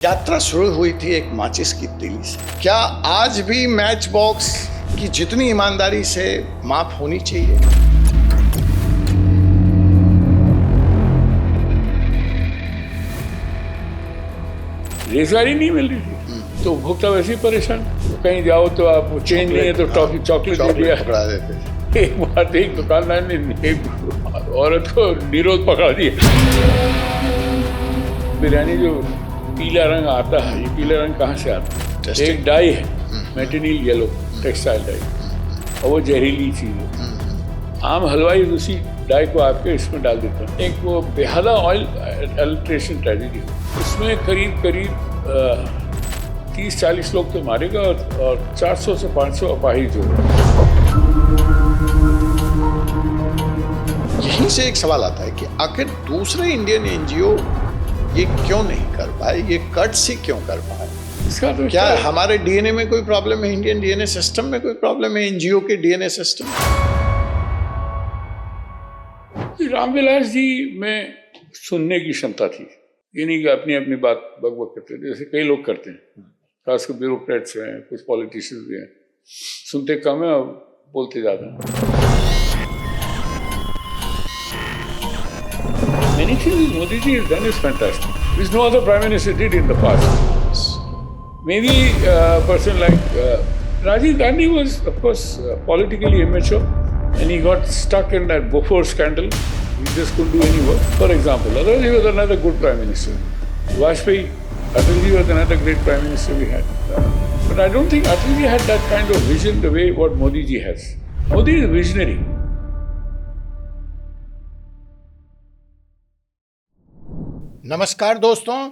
यात्रा शुरू हुई थी एक माचिस की तीली से। क्या आज भी मैच बॉक्स की जितनी ईमानदारी से माफ होनी चाहिए? रेजगारी नहीं मिल रही थी तो उपभोक्ता वैसे ही परेशान। तो कहीं जाओ तो आप चेंज नहीं है तो टॉफी चॉकलेट दे दिया। पकड़ा देते। एक बार एक दुकानदार ने एक औरत को निरोध पकड़ा दिया। बिरयानी जो पीला रंग आता है, ये पीला रंग कहाँ से आता है? एक डाई है मेटेनिल येलो टेक्सटाइल डाई, और वो जहरीली चीज है। आम हलवाई उसी डाई को आपके इसमें डाल देता है। एक वो बेहदा ऑयल एल्ट्रेशन ट्रेजेडी, उसमें करीब 30-40 लोग तो मारेगा और 400 से 500 अपाहिज हो। यहीं से एक सवाल आता है कि आखिर दूसरे इंडियन एनजीओ ये क्यों नहीं कर पाए, ये कट सी क्यों कर पाए? इसका तो क्या हमारे डीएनए में कोई प्रॉब्लम है? इंडियन डीएनए सिस्टम में कोई प्रॉब्लम है? एनजीओ के डीएनए सिस्टम? रामविलास जी में सुनने की क्षमता थी, ये नहीं कि अपनी अपनी बात बक करते थे जैसे कई लोग करते हैं, खासकर ब्यूरोक्रेट्स हैं, कुछ पॉलिटिशियंस भी हैं। सुनते कम है और बोलते ज़्यादा हैं। Many things Modi ji has done is fantastic, which no other prime minister did in the past. Maybe a person like Rajiv Gandhi was, of course, politically immature, and he got stuck in that Bofors scandal. He just couldn't do any work, for example. Otherwise, he was another good prime minister. Vajpayee, Atalji was another great prime minister we had. But I don't think Atalji had that kind of vision the way what Modi ji has. Modi is visionary. नमस्कार दोस्तों,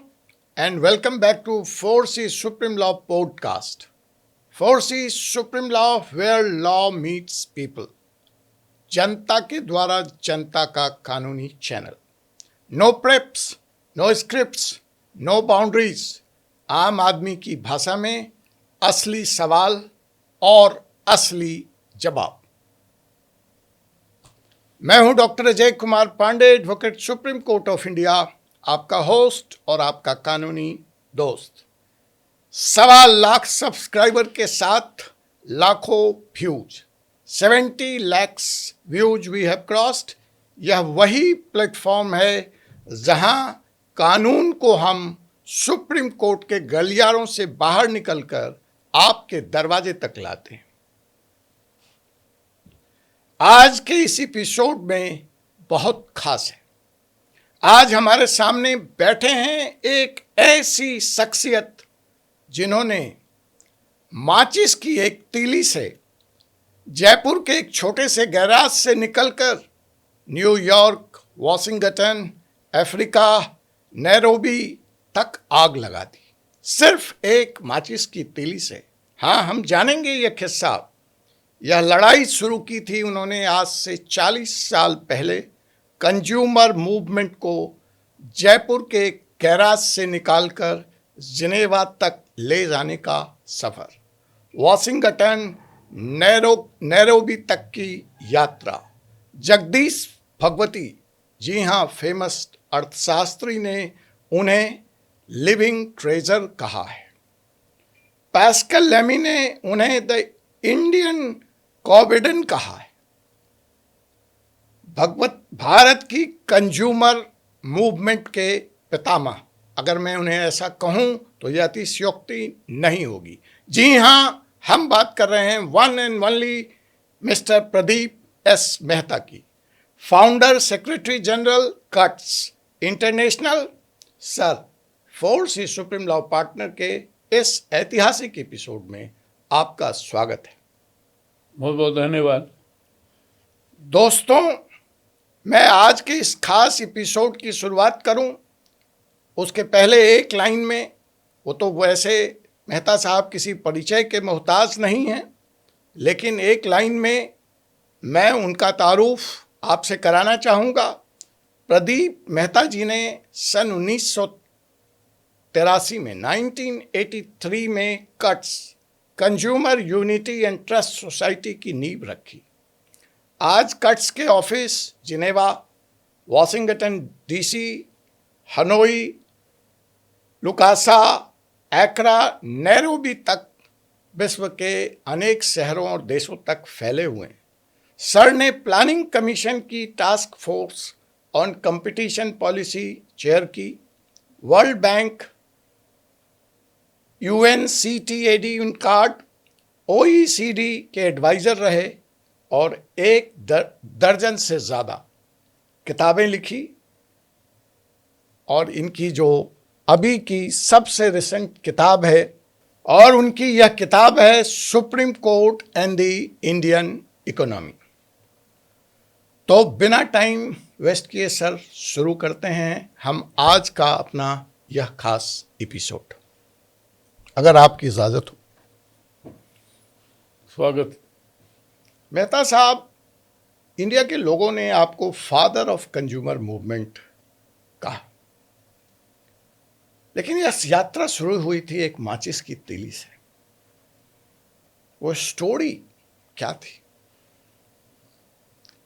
and welcome back to Forsy supreme law podcast. Forsy supreme law where law meets people, जनता के द्वारा जनता का कानूनी चैनल। No preps, no scripts, no boundaries, आम आदमी की भाषा में असली सवाल और असली जवाब। मैं हूं doctor Ajay Kumar Pande, advocate supreme court of India, आपका होस्ट और आपका कानूनी दोस्त। 1.25 लाख सब्सक्राइबर के साथ लाखों views, 70 lakhs views we have crossed. यह वही प्लेटफॉर्म है जहां कानून को हम सुप्रीम कोर्ट के गलियारों से बाहर निकलकर आपके दरवाजे तक लाते हैं। आज के इस एपिसोड में बहुत खास है। आज हमारे सामने बैठे हैं एक ऐसी शख्सियत जिन्होंने माचिस की एक तीली से जयपुर के एक छोटे से गैराज से निकलकर न्यूयॉर्क, वॉशिंगटन, अफ्रीका, नैरोबी तक आग लगा दी, सिर्फ एक माचिस की तीली से। हाँ, हम जानेंगे यह किस्सा। यह लड़ाई शुरू की थी उन्होंने आज से 40 साल पहले, कंज्यूमर मूवमेंट को जयपुर के गैराज से निकालकर जिनेवा तक ले जाने का सफ़र, वॉशिंगटन, नैरोबी तक की यात्रा। जगदीश भगवती, जी हाँ, फेमस अर्थशास्त्री ने उन्हें लिविंग ट्रेजर कहा है। पैस्कल लेमी ने उन्हें द इंडियन कॉबिडन कहा है। भारत की कंज्यूमर मूवमेंट के पितामह, अगर मैं उन्हें ऐसा कहूं तो यह अतिशयोक्ति नहीं होगी। जी हाँ, हम बात कर रहे हैं one and only mister Pradeep S Mehta की, founder secretary general CUTS International. Sir, फोर्सी सुप्रीम लॉ पार्टनर के इस ऐतिहासिक एपिसोड में आपका स्वागत है। बहुत बहुत धन्यवाद दोस्तों। मैं आज के इस खास एपिसोड की शुरुआत करूं उसके पहले एक लाइन में, वो तो वैसे मेहता साहब किसी परिचय के मोहताज नहीं हैं, लेकिन एक लाइन में मैं उनका तारुफ आपसे कराना चाहूँगा। प्रदीप मेहता जी ने सन 1983 में 1983 में CUTS, consumer unity and trust society की नींव रखी। आज कट्स के office Geneva, Washington DC, Hanoi, लुकासा, एक्रा, नैरोबी तक विश्व के अनेक शहरों और देशों तक फैले हुए हैं। सर ने प्लानिंग कमीशन की task force on competition policy chair की, World Bank, UNCTAD UNCTAD, OECD के एडवाइज़र रहे और एक दर्जन से ज़्यादा किताबें लिखी। और इनकी जो अभी की सबसे रिसेंट किताब है, और उनकी यह किताब है supreme Court and the Indian economy. तो बिना टाइम वेस्ट किए सर शुरू करते हैं हम आज का अपना यह खास एपिसोड, अगर आपकी इजाज़त हो। स्वागत। मेहता साहब, इंडिया के लोगों ने आपको फादर ऑफ कंज्यूमर मूवमेंट कहा, लेकिन यह यात्रा शुरू हुई थी एक माचिस की तीली से। वो स्टोरी क्या थी?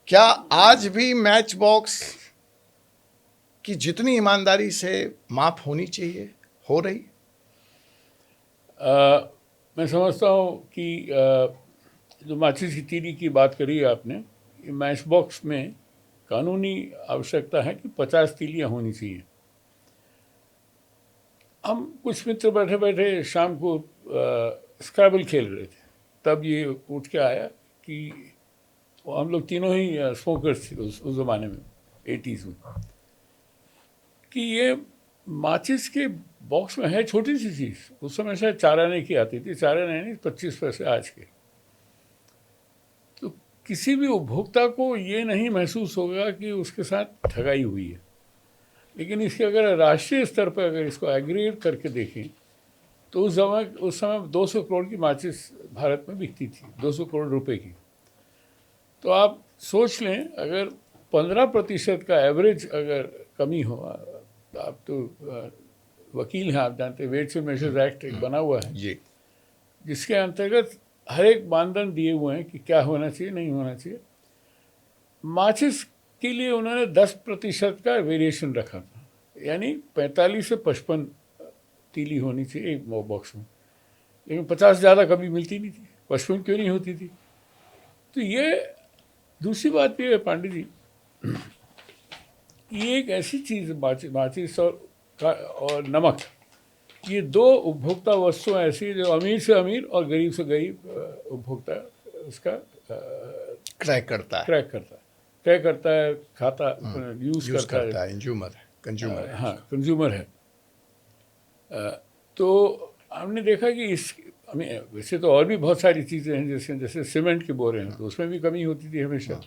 क्या आज भी मैच बॉक्स की जितनी ईमानदारी से माफ होनी चाहिए हो रही? मैं समझता हूँ कि जो माचिस की तीली की बात करी आपने, ये मैच बॉक्स में कानूनी आवश्यकता है कि 50 तीलियाँ होनी चाहिए। हम कुछ मित्र बैठे बैठे शाम को स्क्रैबल खेल रहे थे, तब ये उठ के आया कि हम लोग तीनों ही स्मोकर्स थे उस ज़माने में, 80s में, कि ये माचिस के बॉक्स में है छोटी सी चीज़। उस समय शायद 4 आने की आती थी, 4 आने नहीं 25 पैसे आज के। तो किसी भी उपभोक्ता को ये नहीं महसूस होगा कि उसके साथ ठगाई हुई है। लेकिन इसके अगर राष्ट्रीय स्तर पर अगर इसको एग्रीगेट करके देखें तो उस समय 200 करोड़ की माचिस भारत में बिकती थी, 200 करोड़ रुपए की। तो आप सोच लें, अगर 15% का एवरेज अगर कमी हो, आप तो वकील हैं, आप जानते हैं, वेट्स एंड मेजर्स एक्ट एक बना हुआ है जी, जिसके अंतर्गत हर एक मानदंड दिए हुए हैं कि क्या होना चाहिए, नहीं होना चाहिए। माचिस के लिए उन्होंने 10% का वेरिएशन रखा था, यानी 45 से 55 तीली होनी चाहिए एक बॉक्स में, लेकिन 50 ज़्यादा कभी मिलती नहीं थी। 55 क्यों नहीं होती थी? तो ये दूसरी बात ये है पांडे जी, ये एक ऐसी चीज़, माचिस और नमक, ये 2 उपभोक्ता वस्तुएं ऐसी है जो अमीर से अमीर और गरीब से गरीब उपभोक्ता उसका क्रैक करता है, खाता, यूज़ करता है, कंज्यूमर है। हाँ, कंज्यूमर है। तो हमने देखा कि वैसे तो और भी बहुत सारी चीज़ें हैं, जैसे सीमेंट के बोरे हैं, तो उसमें भी कमी होती थी हमेशा।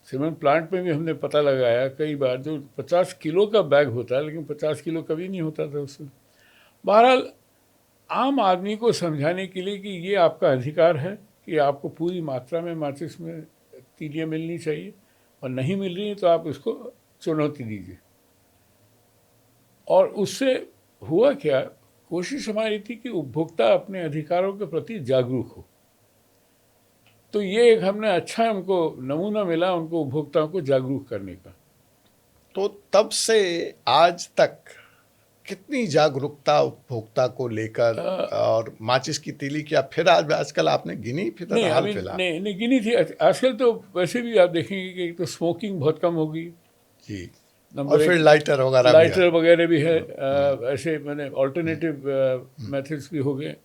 सीमेंट प्लांट में भी हमने पता लगाया कई बार, जो 50 किलो का बैग होता है लेकिन 50 किलो कभी नहीं होता था उसमें। बहरहाल आम आदमी को समझाने के लिए कि ये आपका अधिकार है कि आपको पूरी मात्रा में माचिस में तीलियाँ मिलनी चाहिए, और नहीं मिल रही तो आप इसको चुनौती दीजिए। और उससे हुआ क्या, कोशिश हमारी थी कि उपभोक्ता अपने अधिकारों के प्रति जागरूक हो। तो ये एक हमने अच्छा हमको नमूना मिला उनको, उपभोक्ताओं को जागरूक करने का। तो तब से आज तक कितनी जागरूकता उपभोक्ता को लेकर, और माचिस की तीली क्या फिर आजकल आपने गिनी? फिर नहीं गिनी थी। आजकल तो वैसे भी आप देखेंगे कि तो स्मोकिंग बहुत कम होगी जी, और फिर लाइटर वगैरह भी है। ऐसे मैंने ऑल्टरनेटिव मेथड्स भी हो गए।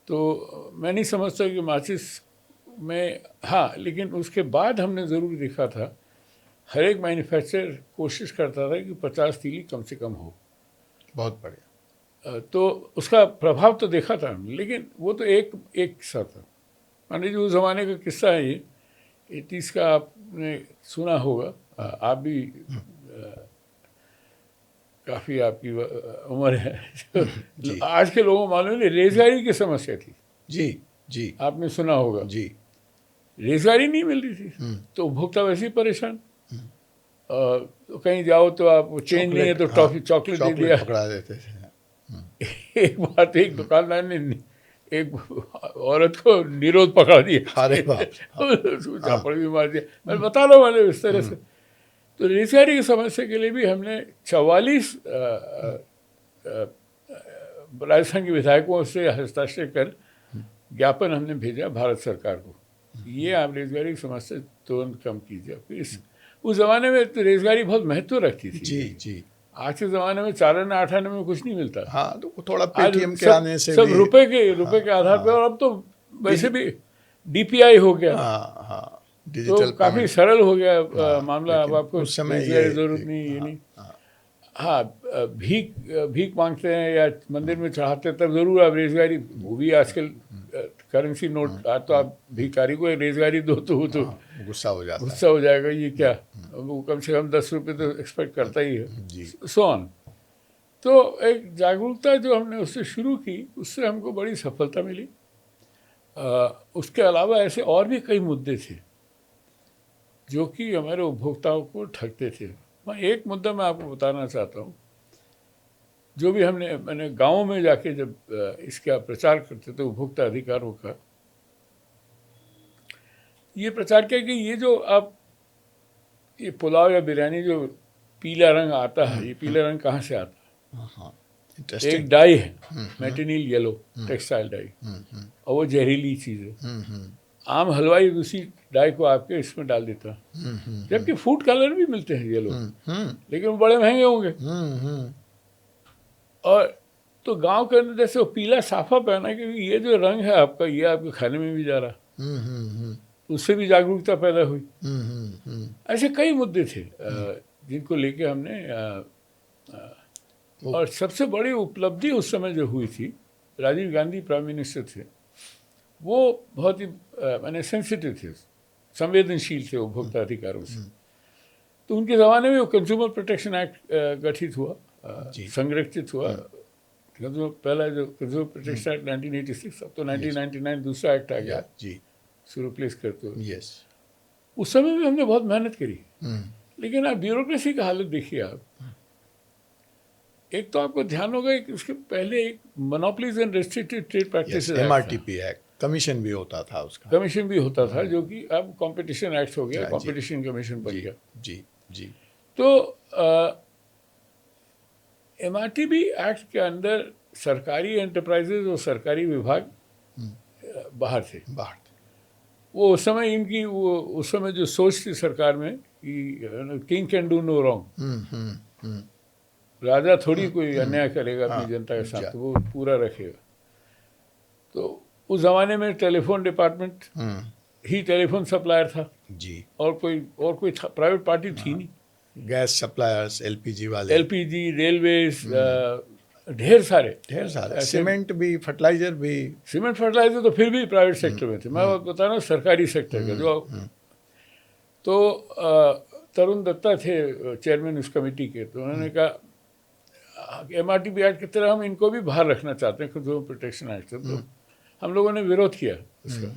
तो मैं नहीं समझता कि माचिस में, हाँ, लेकिन उसके बाद हमने ज़रूर देखा था हर एक मैन्युफैक्चरर कोशिश करता था कि 50 तीली कम से कम हो। बहुत बढ़िया। तो उसका प्रभाव तो देखा था, लेकिन वो तो एक किस्सा था। मानी जी, उस ज़माने का किस्सा है ये, 80s का आपने सुना होगा, आप भी काफ़ी आपकी उम्र है। आज के लोगों को मालूम है, रेजगारी की समस्या थी। जी, आपने सुना होगा जी, रेजगारी नहीं मिल रही थी, तो उपभोक्ता वैसे ही परेशान। तो कहीं जाओ तो आप चेंज नहीं है तो टॉफी चॉकलेट दे दिया, पकड़ा देते थे। एक बात, एक दुकानदार ने एक औरत को निरोध पकड़ा दिया, अरे बाप, झापड़ भी मार दिया। मैं बता रहा हूँ मैंने इस तरह से। तो रेजगारी की समस्या के लिए भी हमने 44 राजस्थान के विधायकों से हस्ताक्षर कर ज्ञापन हमने भेजा भारत सरकार को, ये आप रेजगारी की समस्या तुरंत कम कीजिए। फिर उस ज़माने में तो रेजगारी बहुत महत्व रखती थी। जी जी। आज के ज़माने में 4 आने 8 आने में कुछ नहीं मिलता। हाँ, तो थोड़ा पेटीएम के आने से सब भी रुपए के आधार पर, और अब तो वैसे भी डीपीआई हो गया। हाँ हाँ, तो डिजिटल काफ़ी सरल हो गया मामला। अब आपको उस समय रेजगारी की जरूरत नहीं, ये नहीं। हाँ, भीख मांगते हैं या मंदिर में चढ़ाते हैं तब जरूर आप रेजगारी, वो भी आजकल करेंसी नोट, आज तो आप भिखारी को रेजगारी दो तो वो तो गुस्सा हो जाता है। गुस्सा हो जाएगा, ये क्या, वो कम से कम 10 रुपये तो एक्सपेक्ट करता ही है। जी। So on. तो एक जागरूकता जो हमने उससे शुरू की, उससे हमको बड़ी सफलता मिली। उसके अलावा ऐसे और भी कई मुद्दे थे जो कि हमारे उपभोक्ताओं को ठगते थे। मैं एक मुद्दा मैं आपको बताना चाहता हूँ, जो भी मैंने गाँव में जाके जब इसका प्रचार करते थे उपभोक्ता अधिकारों का, ये प्रचार किया कि ये जो आप ये पुलाव या बिरयानी जो पीला रंग आता है, ये पीला रंग कहाँ से आता है? एक डाई है, मेटेनिल येलो टेक्सटाइल डाई, और वो जहरीली चीज़ है। आम हलवाई उसी डाई को आपके इसमें डाल देता है, जबकि फूड कलर भी मिलते हैं येलो, लेकिन वो बड़े महंगे होंगे। और तो गांव के अंदर जैसे वो पीला साफा पहना, क्योंकि ये जो रंग है आपका, ये आपके खाने में भी जा रहा, उससे भी जागरूकता पैदा हुई। ऐसे कई मुद्दे थे जिनको लेके हमने और सबसे बड़ी उपलब्धि उस समय जो हुई थी, राजीव गांधी प्राइम मिनिस्टर थे, वो बहुत ही मैंने सेंसिटिव थे, संवेदनशील थे उपभोक्ता अधिकारों से। तो उनके ज़माने में वो कंज्यूमर प्रोटेक्शन एक्ट गठित हुआ, संरक्षित हुआ। पहला जो कंज्यूमर प्रोटेक्शन एक्ट 1986, अब तो 1999 दूसरा एक्ट आ गया जी, सो रिप्लेस करते हुए। यस। उस समय भी हमने बहुत मेहनत करी, लेकिन आप ब्यूरोक्रेसी का हालत देखिए आप। एक तो आपको ध्यान होगा कि उसके पहले एक monopolies and restricted trade practices MRTP act, commission भी होता था उसका, कमीशन भी होता था, जो कि अब कंपटीशन एक्ट हो गया, कंपटीशन कमीशन बन गया। जी जी। तो MRTP एक्ट के अंदर सरकारी एंटरप्राइजेज और सरकारी विभाग बाहर थे। वो उस समय इनकी वो उस समय जो सोच थी सरकार में कि king can do no wrong, राजा थोड़ी कोई अन्याय करेगा अपनी जनता के साथ, तो वो पूरा रखेगा। तो उस ज़माने में टेलीफोन डिपार्टमेंट ही टेलीफोन सप्लायर था जी, और कोई प्राइवेट पार्टी थी नहीं। गैस सप्लायर्स, LPG वाले, LPG, रेलवेज, ढेर सारे सीमेंट भी, फर्टिलाइजर भी। सीमेंट फर्टिलाइजर तो फिर भी प्राइवेट सेक्टर में थे, मैं बता रहा हूँ सरकारी सेक्टर का जो। तो तरुण दत्ता थे चेयरमैन उस कमेटी के, तो उन्होंने कहा MRTP एक्ट की तरह हम इनको भी बाहर रखना चाहते हैं, कंज्यूमर प्रोटेक्शन एक्ट से। तो हम लोगों ने विरोध किया उसका,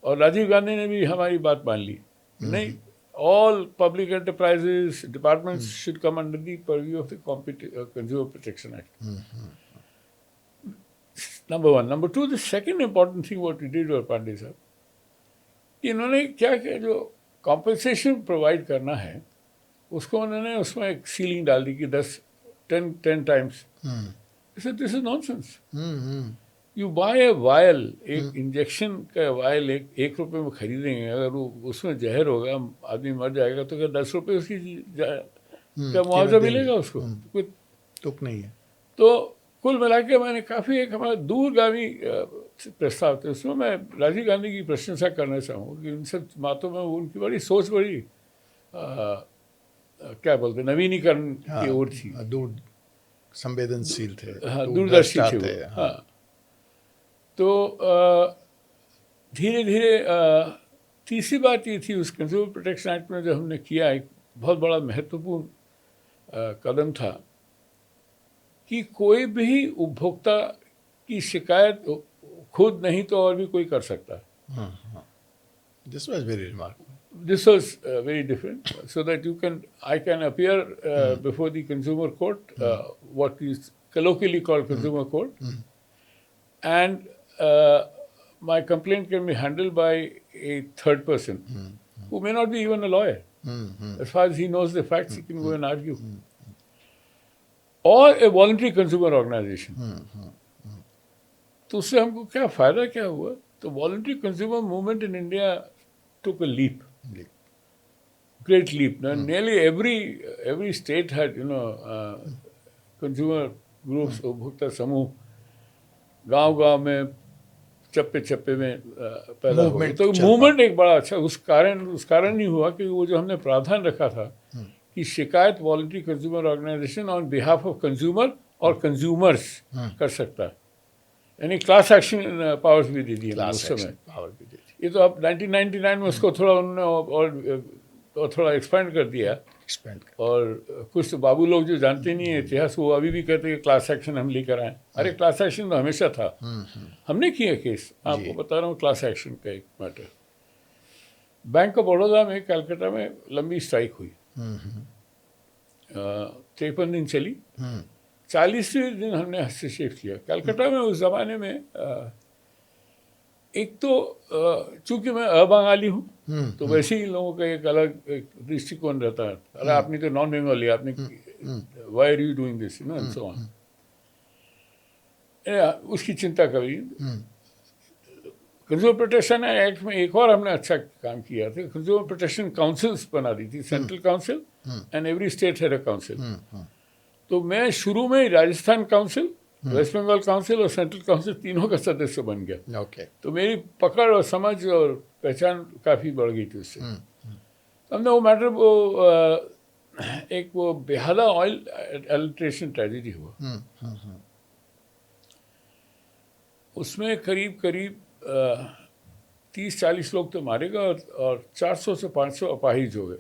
और राजीव गांधी ने भी हमारी बात मान ली, नहीं, all public enterprises departments should come under the purview of the Consumer Protection Act. Number one. Number two, the second important thing what we did were Pandey साहब, इन्होंने क्या किया, जो compensation provide करना है उसको उन्होंने उसमें एक सीलिंग डाल दी कि 10 times. This is nonsense. You buy a vial, एक इंजेक्शन का वायल एक रुपये में खरीदेंगे, अगर वो उसमें जहर होगा, आदमी मर जाएगा, तो क्या 10 रुपये उसकी क्या मुआवजा मिलेगा उसको? कोई तुक नहीं है। तो कुल मिला के मैंने काफ़ी एक हमारा दूरगामी प्रस्ताव थे, उसमें मैं राजीव गांधी की प्रशंसा करना चाहूँगा कि उन सब बातों में उनकी बड़ी सोच, बड़ी क्या बोलते, नवीनीकरण की ओर थी, दूर संवेदनशील थे, हाँ, दूरदर्शी थे। हाँ, तो धीरे धीरे तीसरी बात ये थी उस कंज्यूमर प्रोटेक्शन एक्ट में जो हमने किया, एक बहुत बड़ा महत्वपूर्ण कदम था कि कोई भी उपभोक्ता की शिकायत खुद नहीं तो और भी कोई कर सकता है। This was very remarkable. This was very different, so that I can appear before the consumer court, what is colloquially called consumer court, and my complaint can be handled by a third person who may not be even a lawyer. As far as he knows the facts, he can go and argue. और ए voluntary consumer organisation. तो उससे हमको क्या फ़ायदा क्या हुआ? तो voluntary consumer movement in India took a leap, great leap. Now, nearly every state had, consumer groups, उपभोक्ता समूह गांव-गांव में, चप्पे-चप्पे में पैदा हो गए। तो मूवमेंट एक बड़ा अच्छा उस कारण नहीं हुआ कि वो जो हमने प्रावधान रखा था कि शिकायत voluntary consumer organisation on behalf of consumer और कंज्यूमर्स कर सकता है, यानी क्लास एक्शन पावर्स भी दे दिए उस समय। ये तो अब 1999 में उसको थोड़ा उन्होंने और थोड़ा एक्सपेंड कर दिया। और कुछ तो बाबू लोग जो जानते नहीं है इतिहास, वो अभी भी कहते हैं कि क्लास एक्शन हम लेकर आए। अरे क्लास एक्शन तो हमेशा था, हमने किया केस, आपको बता रहा हूँ क्लास एक्शन का एक मैटर। बैंक ऑफ बड़ौदा में कलकत्ता में लंबी स्ट्राइक हुई, 53 दिन चली, 40वें दिन हमने हस्तक्षेप किया। कलकत्ता में उस ज़माने में एक तो चूंकि मैं अबंगाली हूँ, तो वैसे ही लोगों का एक अलग एक दृष्टिकोण रहता है। अरे आपने तो नॉन बंगाली, आपने why are you doing this, and so on. उसकी चिंता कभी। कंज्यूमर प्रोटेक्शन एक्ट में एक और हमने अच्छा काम किया था, कंज्यूमर प्रोटेक्शन काउंसिल्स बना दी थी, central council and every state had a council. तो मैं शुरू में Rajasthan council, West Bengal council और सेंट्रल काउंसिल तीनों का सदस्य बन गया। तो मेरी पकड़ और समझ और पहचान काफ़ी बढ़ गई थी उससे। तो हमने वो मैटर वो बेहादा ऑयल एडल्ट्रेशन ट्रेजेडी हुआ, उसमें करीब 30-40 लोग तो मारे गए और 400 से 500 अपाहिज हो गए।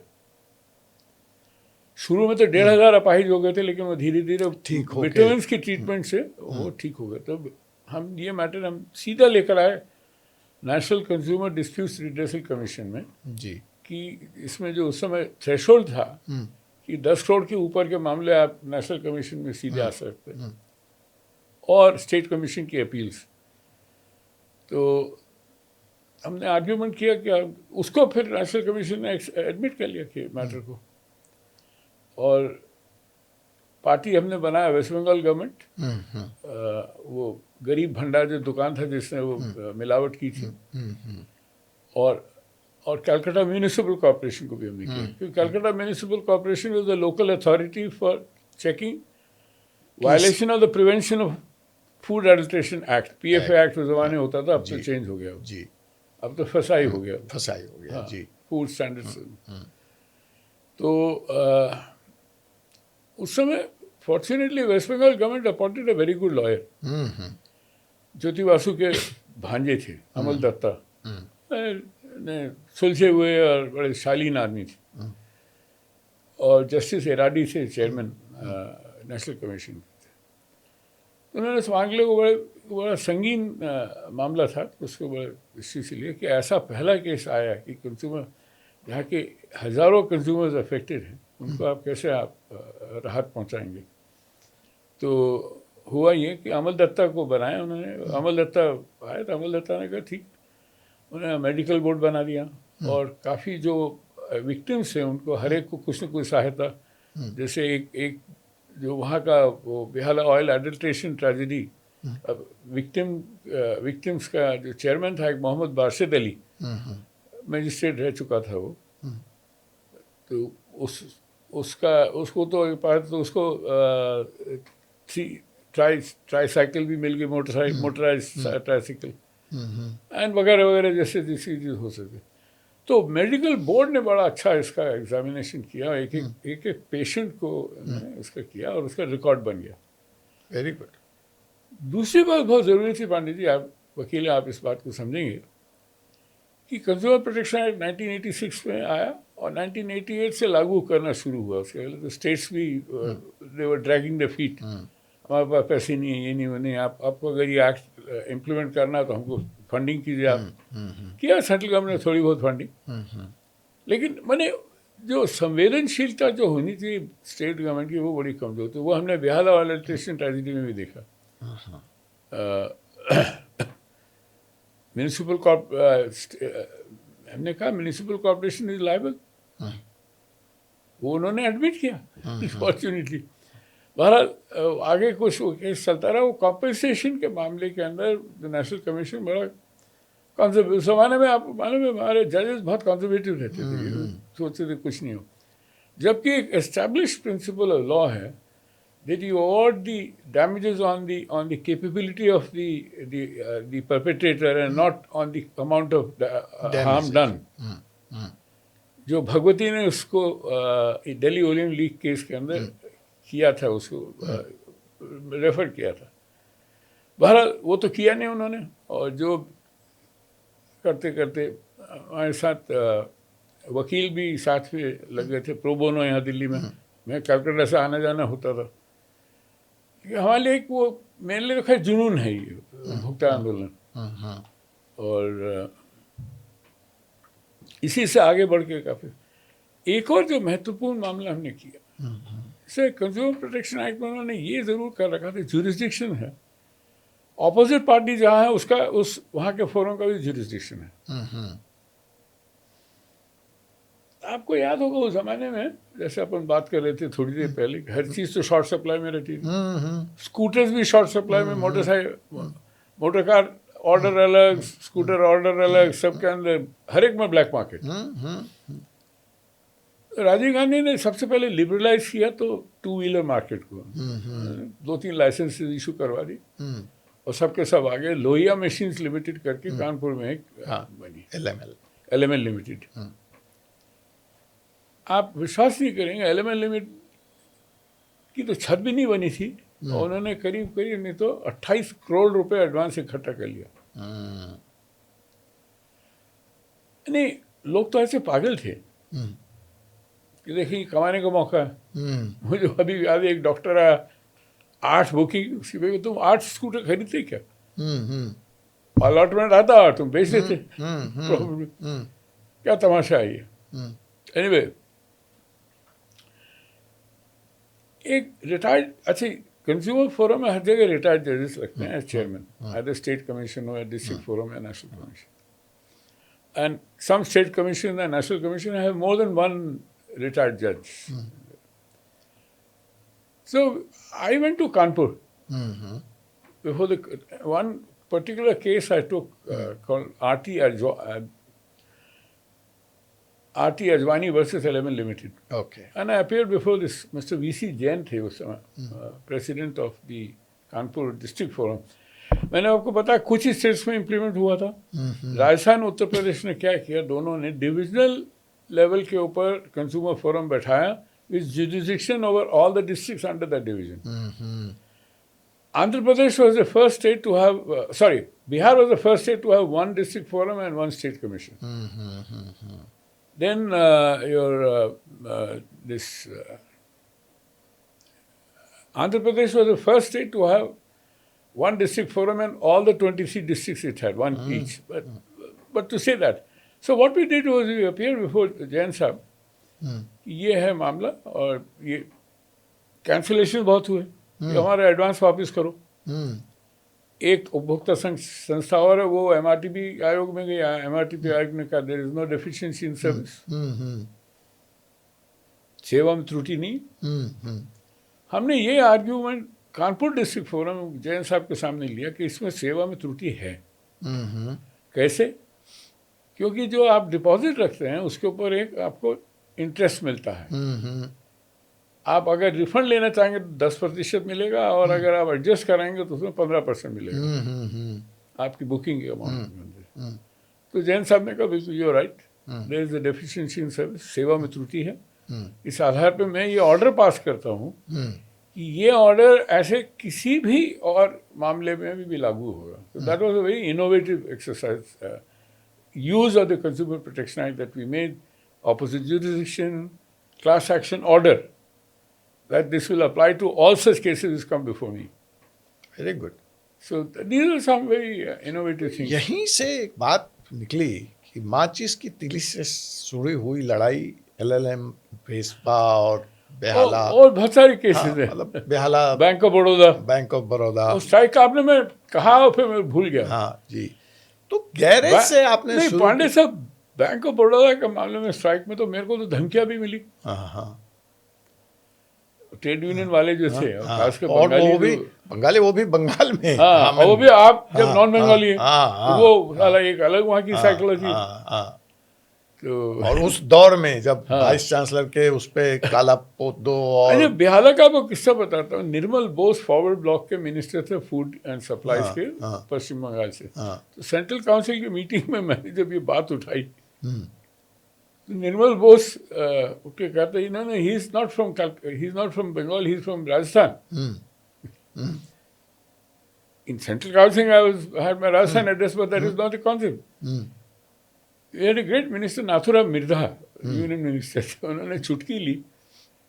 शुरू में तो 1500 अपाहिज हो गए थे, लेकिन वो धीरे धीरे विटामिन की ट्रीटमेंट से वो ठीक हो गए। तो हम ये मैटर हम सीधा लेकर आए national consumer disputes redressal commission में जी, कि इसमें जो उस समय थ्रेशोल्ड था कि 10 करोड़ के ऊपर के मामले आप नेशनल कमीशन में सीधे आ सकते हैं, और स्टेट कमीशन की अपील्स। तो हमने आर्ग्यूमेंट किया कि उसको फिर नेशनल कमीशन ने एडमिट कर लिया कि मैटर को, और पार्टी हमने बनाया वेस्ट बंगाल गवर्नमेंट। वो गरीब भंडार जो दुकान था जिसने वो मिलावट की थी, और कलकत्ता म्यूनिसिपल कॉर्पोरेशन को भी हमने किया, क्योंकि Calcutta municipal corporation was the local authority for checking violation of the prevention of food adulteration act, PFA act उस जमाने होता था, अब तो चेंज हो गया जी, अब तो फसाई हो गया जी, फूड स्टैंडर्ड्स। तो उस समय fortunately West Bengal government appointed a very good lawyer, Jyoti Basu के भांजे थे, अमल दत्ता, ने सुलझे हुए और बड़े शालीन आदमी थे, और जस्टिस एराडी थे चेयरमैन नेशनल कमीशन। उन्होंने इस मामले को बड़ा संगीन मामला था, उसको बड़े इश्यू से लिया कि ऐसा पहला केस आया कि कंज्यूमर, यहाँ के हज़ारों कंज्यूमर्स अफेक्टेड हैं, उनको आप कैसे राहत पहुँचाएंगे। तो हुआ ये कि अमल दत्ता को बनाया उन्होंने, अमल दत्ता आया तो अमल दत्ता ने कहा ठीक, उन्होंने मेडिकल बोर्ड बना दिया, और काफ़ी जो विक्टिम्स हैं उनको हर एक को कुछ न कुछ सहायता, जैसे एक जो वहाँ का वो Behala oil adulteration tragedy, victims का जो चेयरमैन था एक मोहम्मद बारशद अली, मजिस्ट्रेट रह चुका था वो। तो उसको उसको ट्राईसाइकिल भी मिल गई, मोटराइज ट्राईसाइकिल एंड वगैरह वगैरह जैसे चीज़ हो सके। तो मेडिकल बोर्ड ने बड़ा अच्छा इसका एग्जामिनेशन किया, एक पेशेंट को इसका किया, और उसका रिकॉर्ड बन गया। Very good. दूसरी बात बहुत ज़रूरी थी पांडे जी, आप वकील हैं, आप इस बात को समझेंगे कि कंज्यूमर प्रोटेक्शन एक्ट 1986 में आया और 1988 से लागू करना शुरू हुआ। उसके पहले तो स्टेट्स भी दे वर ड्रैगिंग द फीट, हमारे पास पैसे नहीं है, ये नहीं वो नहीं, आपको अगर ये एक्ट इम्प्लीमेंट करना है तो हमको फंडिंग कीजिए। आप किया सेंट्रल गवर्नमेंट ने थोड़ी बहुत फंडिंग, लेकिन मैंने जो संवेदनशीलता जो होनी थी स्टेट गवर्नमेंट की वो बड़ी कमजोर थी। वो हमने बेहाला एडल्ट्रेशन ट्रेजेडी में भी देखा। म्यूनिसिपल हमने कहा म्यूनिसिपल कॉर्पोरेशन इज लायबल, वो उन्होंने एडमिट किया फॉर्चुनेटली। बहरहाल आगे कुछ वो केस चलता रहा। वो कॉम्पेंसेशन के मामले के अंदर नेशनल कमीशन बड़ा कंजर्वेटिव, उस जमाने में आप मालूम है हमारे जजेस बहुत कंजर्वेटिव रहते थे, सोचते थे कुछ नहीं हो। जबकि एक एस्टैब्लिश प्रिंसिपल ऑफ लॉ है that you award the damages on the capability of the perpetrator and not on the amount of harm done. जो भगवती ने उसको दिल्ली ओलियन लीग केस के अंदर किया था, उसको रेफर किया था। बहरहाल वो तो किया नहीं उन्होंने, और जो करते करते हमारे साथ वकील भी साथ में लग गए थे प्रो बोनो यहाँ दिल्ली में। मैं कलकत्ता से आना जाना होता था। हमारे लिए एक वो मेरे लिए खैर जुनून है ये भुगतान आंदोलन, और इसी से आगे बढ़ के काफ़ी। एक और जो महत्वपूर्ण मामला हमने किया, जैसे कंज्यूमर प्रोटेक्शन एक्ट में उन्होंने ये ज़रूर कर रखा था जुरिस्डिक्शन है, ऑपोजिट पार्टी जहाँ है उसका उस वहाँ के फोरम का भी जुरिस्डिक्शन है। आपको याद होगा उस जमाने में जैसे अपन बात कर रहे थे थोड़ी देर पहले, हर चीज़ तो शॉर्ट सप्लाई में रहती थी। स्कूटर्स भी शॉर्ट सप्लाई में, मोटर कार ऑर्डर अलग, स्कूटर ऑर्डर अलग, सबके अंदर हर एक में ब्लैक मार्केट। राजीव गांधी ने सबसे पहले लिबरलाइज किया तो टू व्हीलर मार्केट को, 2-3 लाइसेंस इशू करवा दी, और सबके सब आगे लोहिया मशीन्स लिमिटेड करके कानपुर में एक बनी, LML लिमिटेड। आप विश्वास नहीं करेंगे, LML लिमिट की तो छत भी नहीं बनी थी, और उन्होंने करीब नहीं तो 28 करोड़ रुपए एडवांस इकट्ठा कर लिया। नहीं, लोग तो ऐसे पागल थे कि देखिए कमाने का मौका है। मुझे अभी याद है एक डॉक्टर आया, 8 बुकिंग, उसकी भाई तुम 8 स्कूटर खरीदते क्या? अलॉटमेंट आता और तुम बेच देते। क्या तमाशा है ये। एनीवे, एक रिटायर्ड, अच्छा कंज्यूमर फोरम में हर जगह रिटायर्ड जजेस लगते हैं as chairman, either state commission हो या डिस्ट्रिक्ट फोरम या national commission. And some state commission and national commission have more than one retired judge. So I went to Kanpur before the one particular case I took called RT Ajwani versus LML Limited. Okay. And I appeared before this Mr. VC Jain थे उस समय president of the Kanpur district forum. मैंने आपको बताया कुछ ही states में implement हुआ था। राजस्थान उत्तर प्रदेश ने क्या किया, दोनों ने डिविजनल लेवल के ऊपर कंज्यूमर फोरम बैठाया with jurisdiction over all the districts under that division. Andhra Pradesh was the first state to have, Bihar was the first state to have one district forum and one state commission. Then Andhra Pradesh was the first state to have one district forum and all the 23 districts it had, one each. But to say that, so what we did was we appeared before Jain साहब, ये है मामला, और ये cancellation बहुत हुए कि हमारा एडवांस वापस करो। एक उपभोक्ता संस्था और है, वो MRTP आयोग में गई, MRTP आयोग ने कहा there is no deficiency in service, सेवा में त्रुटि नहीं। हमने ये argument Kanpur district forum Jain साहब के सामने लिया कि इसमें सेवा में त्रुटि है। कैसे? क्योंकि जो आप डिपॉजिट रखते हैं उसके ऊपर एक आपको इंटरेस्ट मिलता है। आप अगर रिफंड लेना चाहेंगे तो 10% मिलेगा, और अगर आप एडजस्ट कराएंगे तो उसमें 15% मिलेगा आपकी बुकिंग के अमाउंट। तो जैन साहब ने कहा बिल्कुल you are right, there is a deficiency in service, सेवा में त्रुटि है। इस आधार पे मैं ये ऑर्डर पास करता हूँ कि ये ऑर्डर ऐसे किसी भी और मामले में भी लागू होगा। तो that was a very innovative exercise, use of the Consumer Protection Act that we made, opposite jurisdiction, class action order, that this will apply to all such cases which come before me. Very good. So these are some very innovative things. यहीं से एक बात निकली कि माचिस की तिली से शुरू हुई लड़ाई LLM, भेस्पा और बेहाला, और बहुत सारे केसेस हैं, मतलब Behala, bank of Baroda, strike का आपने मैं कहा और फिर मैं भूल गया। हाँ जी। तो गैरेज से आपने नहीं, पांडे साहब, बैंक ऑफ बड़ौदा के मामले में स्ट्राइक में तो मेरे को तो धमकियां भी मिली। ट्रेड यूनियन वाले जो थे, और खासकर और बंगाली वो भी बंगाली, वो भी बंगाल में। हाँ, और वो भी आप जब नॉन बंगाली है हाँ, तो वो साला एक अलग वहाँ की साइकोलॉजी। हाँ। तो और उस दौर में जब हाँ। वाइस चांसलर के उस पे काला पोत दो और अच्छा, बेहाला का वो किस्सा बताता हूँ। निर्मल बोस फॉरवर्ड ब्लॉक के मिनिस्टर थे फूड एंड सप्लाईज के, पश्चिम बंगाल से। तो सेंट्रल काउंसिल की मीटिंग में मैंने जब ये बात उठाई तो निर्मल बोस उठ के कहते, इन्होंने he is not from Bengal, he is from Rajasthan. In Central Council, I had my Rajasthan address, but that is not the concept. We had a great minister, Nathuram Mirdha, union minister थे। उन्होंने चुटकी ली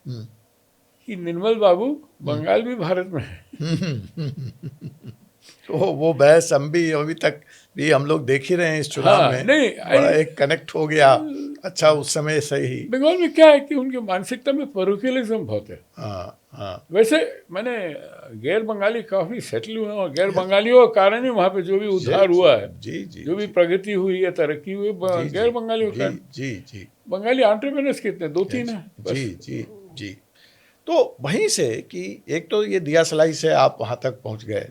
कि निर्मल बाबू, बंगाल भी भारत में है। तो वो बहस हम भी अभी तक भी हम लोग देख ही रहे हैं इस चुनाव हाँ, में। नहीं, बड़ा एक कनेक्ट हो गया। अच्छा, उस समय सही। बंगाल में क्या है कि उनकी मानसिकता में परोकियलिज्म बहुत है। हाँ। वैसे मैंने गैर बंगाली काफी सेटल हुए हैं, और गैर बंगालियों के कारण ही वहाँ पे जो भी उद्धार हुआ है, जी, जो भी प्रगति हुई है, तरक्की हुई है, गैर बंगालियों के कारण। जी। बंगाली एंटरप्रेन्योर्स कितने, 2-3 हैं बस। जी। तो वहीं से कि एक तो ये दिया सलाई से आप वहाँ तक पहुँच गए,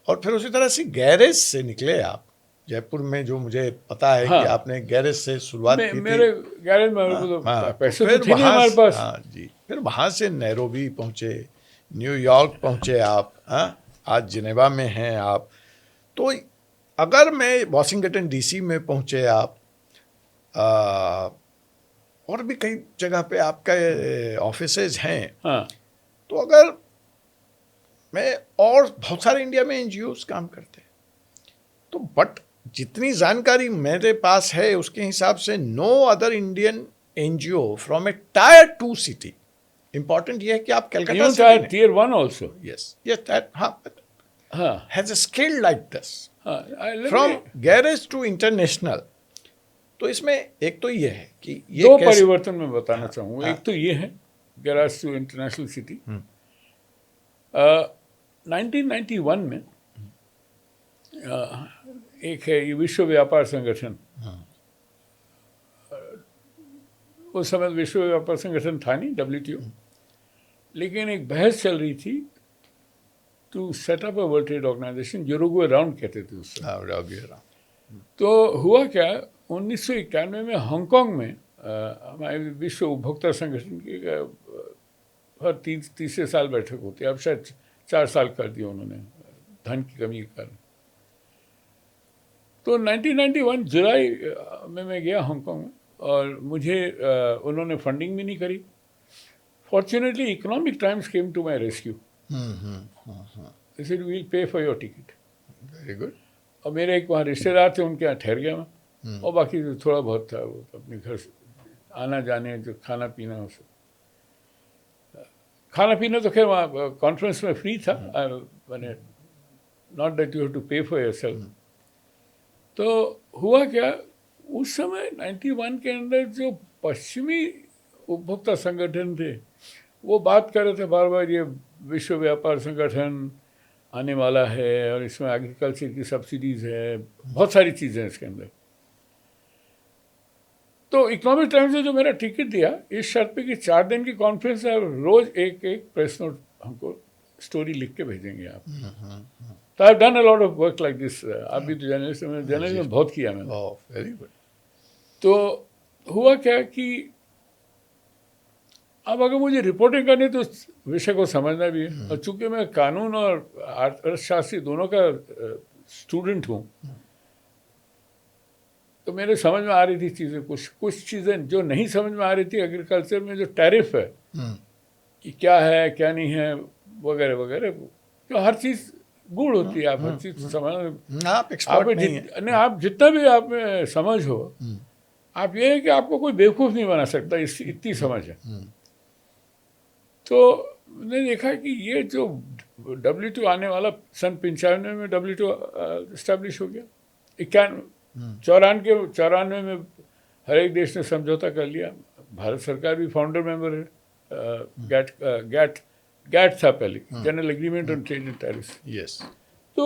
और फिर उसी तरह से गैरेज से निकले आप जयपुर में, जो मुझे पता है कि आपने गैरेज से शुरुआत की थी। मेरे गैरेज में पैसे फिर तो थे नहीं हमारे पास। हाँ जी, फिर वहाँ से नैरोबी पहुँचे, न्यूयॉर्क पहुँचे आप, आज जिनेवा में हैं आप। तो अगर मैं वाशिंगटन डीसी में पहुँचे आप, और भी कई जगह पे आपके ऑफिसेज हैं। हाँ। तो अगर मैं, और बहुत सारे इंडिया में एनजीओज काम करते हैं, तो बट जितनी जानकारी मेरे पास है उसके हिसाब से no other Indian NGO from a tier 2 सिटी। इंपॉर्टेंट ये है कि आप कलकत्ता से Tier 1 also. yes that हाँ, has a scale like this हाँ, from garage to international। तो इसमें एक तो ये है कि ये दो परिवर्तन मैं बताना चाहूँगा। एक तो ये है गैराज टू इंटरनेशनल सिटी। 1991 में एक है ये विश्व व्यापार संगठन। उस समय विश्व व्यापार संगठन था नहीं, WTO, लेकिन एक बहस चल रही थी to set up a world trade organisation, Uruguay round कहते थे उस समय। तो हुआ क्या, 1991 में हांगकांग में हमारे विश्व उपभोक्ता संगठन की हर तीसरे साल बैठक होती है। अब शायद 4 साल कर दिया उन्होंने धन की कमी के कारण। तो 1991 जुलाई में मैं गया हांगकांग में, और मुझे उन्होंने फंडिंग भी नहीं करी। Fortunately economic times came to my rescue. They said we will pay for your ticket. Very good. और मेरे एक वहाँ रिश्तेदार थे, उनके यहाँ ठहर गया मैं, और बाकी जो थोड़ा बहुत था वो अपने घर से आना जाने, जो खाना पीना हो सब। खाना पीना तो खैर वहाँ कॉन्फ्रेंस में फ्री था, मैंने note that you have to pay for yourself. तो हुआ क्या, उस समय 91 के अंदर जो पश्चिमी उपभोक्ता संगठन थे वो बात कर रहे थे बार बार, ये विश्व व्यापार संगठन आने वाला है और इसमें एग्रीकल्चर की सब्सिडीज़ है, बहुत सारी चीज़ें हैं इसके अंदर। तो इकोनॉमिक टाइम्स ने जो मेरा टिकट दिया इस शर्त पे कि 4 दिन की कॉन्फ्रेंस है, रोज़ एक प्रेस नोट हमको स्टोरी लिख के भेजेंगे आप। तो आई have done a lot of work like this. आप भी तो जर्नलिस्ट हैं, जर्नलिज्म में बहुत किया मैंने। Very good. तो हुआ क्या कि अब अगर मुझे रिपोर्टिंग करनी तो उस विषय को समझना भी है, और चूंकि मैं कानून और अर्थशास्त्री दोनों का स्टूडेंट हूँ, तो मेरे समझ में आ रही थी चीज़ें। कुछ चीज़ें जो नहीं समझ में आ रही थी, एग्रीकल्चर में जो टैरिफ है कि क्या है क्या नहीं है वगैरह वगैरह, तो हर चीज़ गूढ़ होती है। आप हर चीज़ समझ, आप जितना भी आप में समझ हो, आप ये है कि आपको कोई बेवकूफ़ नहीं बना सकता, इतनी समझ है। तो मैंने देखा कि ये जो WTO आने वाला, सन 95 में WTO इस्टेब्लिश हो गया। 94 में हर एक देश ने समझौता कर लिया। भारत सरकार भी फाउंडर मेंबर है। गैट था पहले, general agreement on trade and tariffs. Yes. तो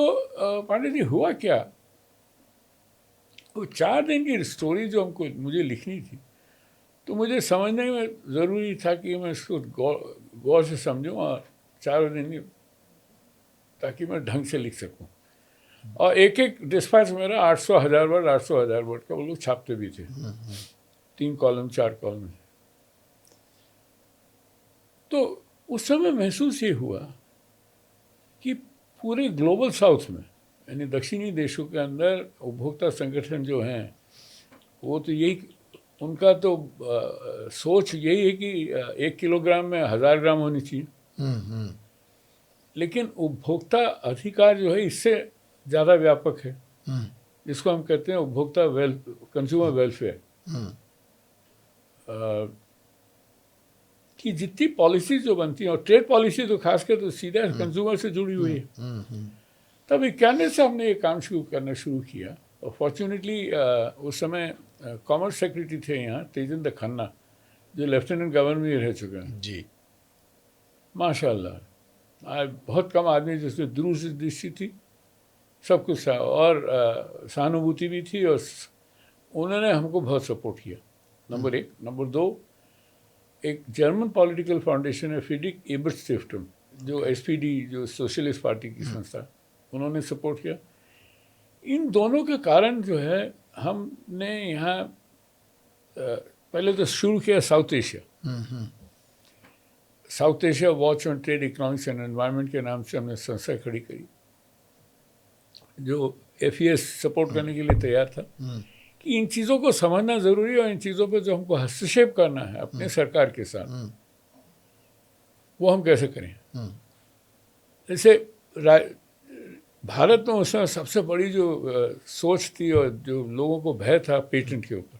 पांडे जी हुआ क्या, वो 4 दिन की स्टोरी जो मुझे लिखनी थी, तो तो मुझे समझने में ज़रूरी था कि मैं इसको गौर से समझूं और चारों दिन ताकि मैं ढंग से लिख सकूं। और एक एक डिस्पैच मेरा 800,000 वर्ड 800,000 वर्ड का वो लोग छापते भी थे, 3 कॉलम 4 कॉलम। तो उस समय महसूस ये हुआ कि पूरे ग्लोबल साउथ में, यानी दक्षिणी देशों के अंदर उपभोक्ता संगठन जो हैं वो तो यही, उनका तो सोच यही है कि 1 किलोग्राम में 1000 ग्राम होनी चाहिए। लेकिन उपभोक्ता अधिकार जो है इससे ज़्यादा व्यापक है, जिसको हम कहते हैं उपभोक्ता कंज्यूमर वेलफेयर, कि जितनी पॉलिसी जो बनती हैं, और ट्रेड पॉलिसी तो खासकर तो सीधा कंज्यूमर से जुड़ी हुई है। तब 91 से हमने ये काम करना शुरू किया। और फॉर्चुनेटली उस समय कॉमर्स सेक्रेटरी थे यहाँ तेजेंद्र खन्ना, जो लेफ्टिनेंट गवर्नर भी रह चुके हैं जी। माशाल्लाह, बहुत कम आदमी जिसमें दूरदृष्टि थी, सब कुछ था, और सहानुभूति भी थी, और उन्होंने हमको बहुत सपोर्ट किया, नंबर 1। नंबर 2, एक जर्मन पॉलिटिकल फाउंडेशन है फ्रीडरिक एबर्ट स्टिफ्टम, जो SPD, जो सोशलिस्ट पार्टी की संस्था, उन्होंने सपोर्ट किया। इन दोनों के कारण जो है हमने यहाँ पहले तो शुरू किया south Asia, south Asia watch on trade economics and environment के नाम से हमने संस्था खड़ी करी, जो FES सपोर्ट करने के लिए तैयार था कि इन चीज़ों को समझना ज़रूरी है, और इन चीज़ों पे जो हमको हस्तक्षेप करना है अपने सरकार के साथ, वो हम कैसे करें। जैसे भारत में उस समय सबसे बड़ी जो सोच थी और जो लोगों को भय था पेटेंट के ऊपर,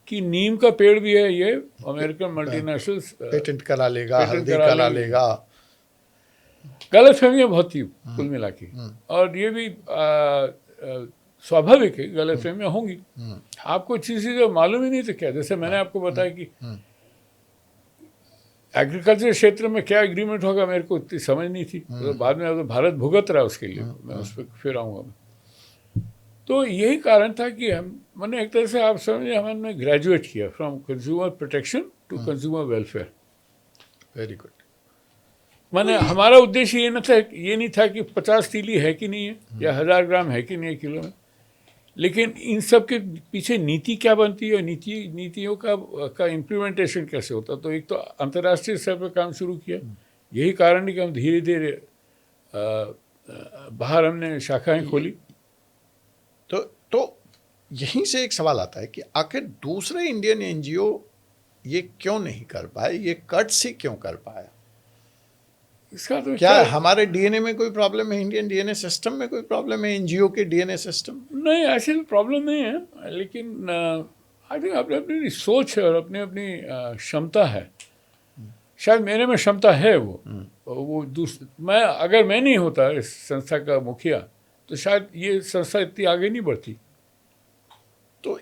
कि नीम का पेड़ भी है, ये अमेरिकन मल्टीनेशनल्स पेटेंट करा लेगा, हल्दी करा लेगा। गलतफहमियाँ बहुत थी कुल मिला के, और ये भी स्वाभाविक है, गलतफहमियाँ होंगी। आपको चीज़ें जो मालूम ही नहीं तो क्या, जैसे मैंने आपको बताया कि एग्रीकल्चर क्षेत्र में क्या एग्रीमेंट होगा मेरे को इतनी समझ नहीं थी, तो बाद में तो भारत भुगत रहा उसके लिए, मैं उस पर फिर आऊँगा। तो यही कारण था कि मैंने एक तरह से आप समझिए हमने ग्रेजुएट किया from consumer protection to consumer welfare. Very good. मैंने हमारा उद्देश्य ये नहीं था कि 50 तीली है कि नहीं है, या 1000 ग्राम है कि नहीं है किलो में, लेकिन इन सब के पीछे नीति क्या बनती है और नीतियों का इम्प्लीमेंटेशन कैसे होता। तो एक तो अंतर्राष्ट्रीय स्तर पर काम शुरू किया, यही कारण है कि हम धीरे धीरे बाहर हमने शाखाएं खोली। तो यहीं से एक सवाल आता है कि आखिर दूसरे इंडियन NGO ये क्यों नहीं कर पाए, ये कट से क्यों कर पाया? इसका तो क्या हमारे DNA में कोई प्रॉब्लम है, इंडियन DNA सिस्टम में कोई प्रॉब्लम है, NGO के DNA सिस्टम? नहीं, ऐसी प्रॉब्लम नहीं है, लेकिन आई थिंक अपनी अपनी सोच है और अपनी अपनी क्षमता है। शायद मेरे में क्षमता है, वो अगर मैं नहीं होता इस संस्था का मुखिया तो शायद ये संस्था इतनी आगे नहीं बढ़ती। तो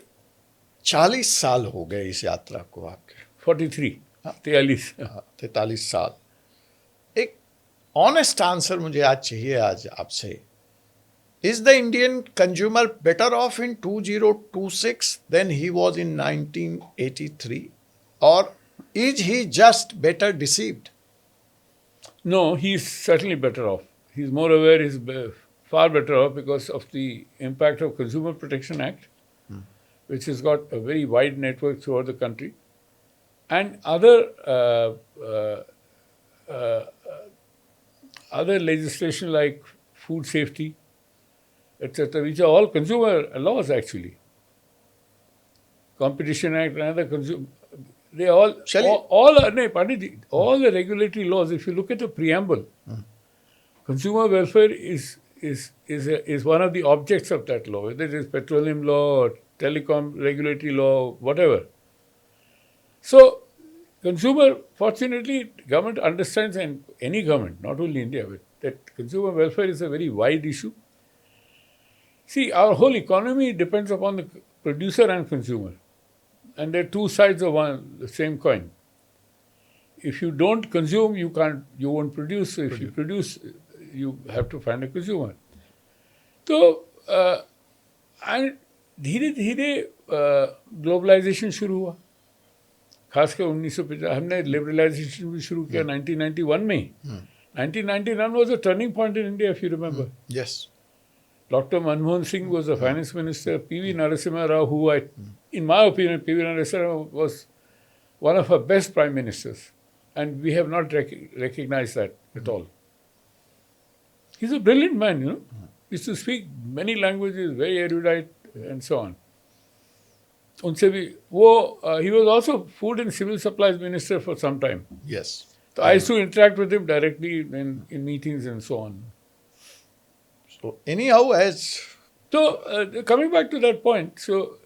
40 साल हो गए इस यात्रा को आपके। 43 साल। एक ऑनेस्ट आंसर मुझे आज चाहिए आज आपसे। Is the Indian consumer better off in 2026 than he was in 1983, और is he just better deceived? No, he is certainly better off. He is more aware, he is far better off because of the impact of Consumer Protection Act, which has got a very wide network throughout the country, and other legislation like food safety, etc., which are all consumer laws actually. Competition Act and other consumer, they all the regulatory laws. If you look at the preamble, consumer welfare is one of the objects of that law, whether it is petroleum law, telecom regulatory law, whatever. So, consumer, fortunately, government understands, and any government, not only India, but that consumer welfare is a very wide issue. See, our whole economy depends upon the producer and consumer, and they're two sides of the same coin. If you don't consume, you won't produce. So if you produce, you have to find a consumer. So, and धीरे धीरे globalisation शुरू हुआ, खासकर 1950 हमने liberalisation भी शुरू किया 1991 में ही. 1999 was a turning point in India, if you remember. Yes. Dr. Manmohan Singh was the finance minister. P.V. Narasimha Rao, who in my opinion, P.V. Narasimha Rao was one of our best prime ministers. And we have not recognized that at all. He's a brilliant man, you know. He used to speak many languages, very erudite, and so on. उनसे भी he was also food and civil supplies minister for some time. Yes. So I used to interact with him directly in meetings and so on. So anyhow, So coming back to that point, so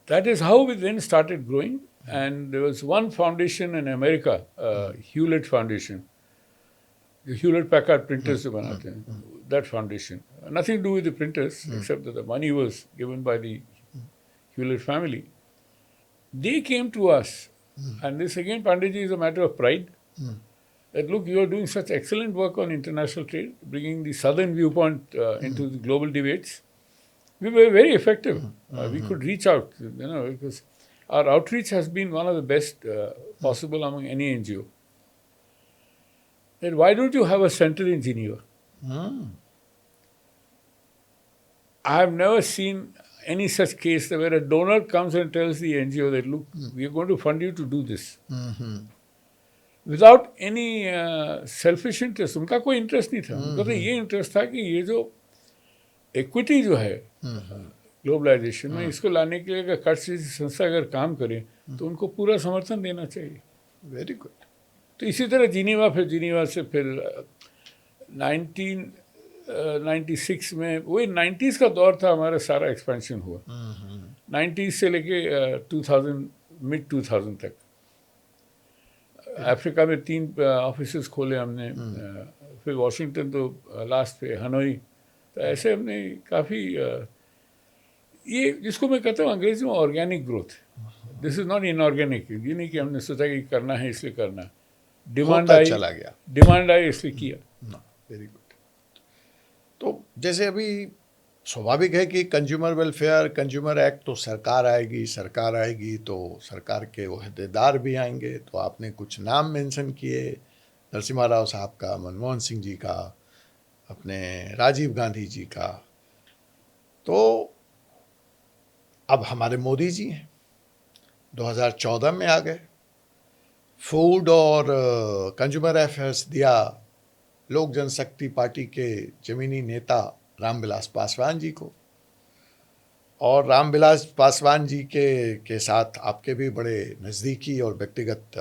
that is how we then started growing. And there was one foundation in America, Hewlett Foundation. The Hewlett Packard printers जो बनाते हैं, that foundation. Nothing to do with the printers, except that the money was given by the Hewlett family. They came to us, and this again, Panditji, is a matter of pride. That look, you are doing such excellent work on international trade, bringing the southern viewpoint into the global debates. We were very effective. We could reach out, you know, because our outreach has been one of the best possible among any NGO. Then why don't you have a center in Geneva? I have never seen any such case where a donor comes and tells the NGO that, look, we are going to fund you to do this. Without any selfish interest. उनका कोई interest नहीं था. उनका तो ये interest था कि ये जो इक्विटी जो है ग्लोबलाइजेशन में, इसको लाने के लिए अगर कट संस्था अगर काम करे तो उनको पूरा समर्थन देना चाहिए. Very good. तो इसी तरह जिनीवा से फिर 1996 में, वही 90s का दौर था, हमारा सारा एक्सपेंशन हुआ. 90s से लेके 2000 मिड 2000 तक. अफ्रीका में 3 ऑफिसेस खोले हमने. फिर वॉशिंगटन तो लास्ट पे, हनोई. तो ऐसे हमने काफ़ी ये जिसको मैं कहता हूँ अंग्रेजी में organic growth. This is not inorganic. ये नहीं कि हमने सोचा कि करना है इसलिए करना. डिमांड आई, चला गया. डिमांड आई इसलिए किया. Very good. तो जैसे अभी स्वाभाविक है कि कंज्यूमर वेलफेयर, कंज्यूमर एक्ट तो सरकार आएगी तो सरकार के ओहदेदार भी आएंगे. तो आपने कुछ नाम मेंशन किए, नरसिम्हा राव साहब का, मनमोहन सिंह जी का, अपने राजीव गांधी जी का. तो अब हमारे मोदी जी हैं, 2014 में आ गए. फूड और कंज्यूमर अफेयर्स दिया लोक जनशक्ति पार्टी के जमीनी नेता रामविलास पासवान जी को. और रामविलास पासवान जी के साथ आपके भी बड़े नज़दीकी और व्यक्तिगत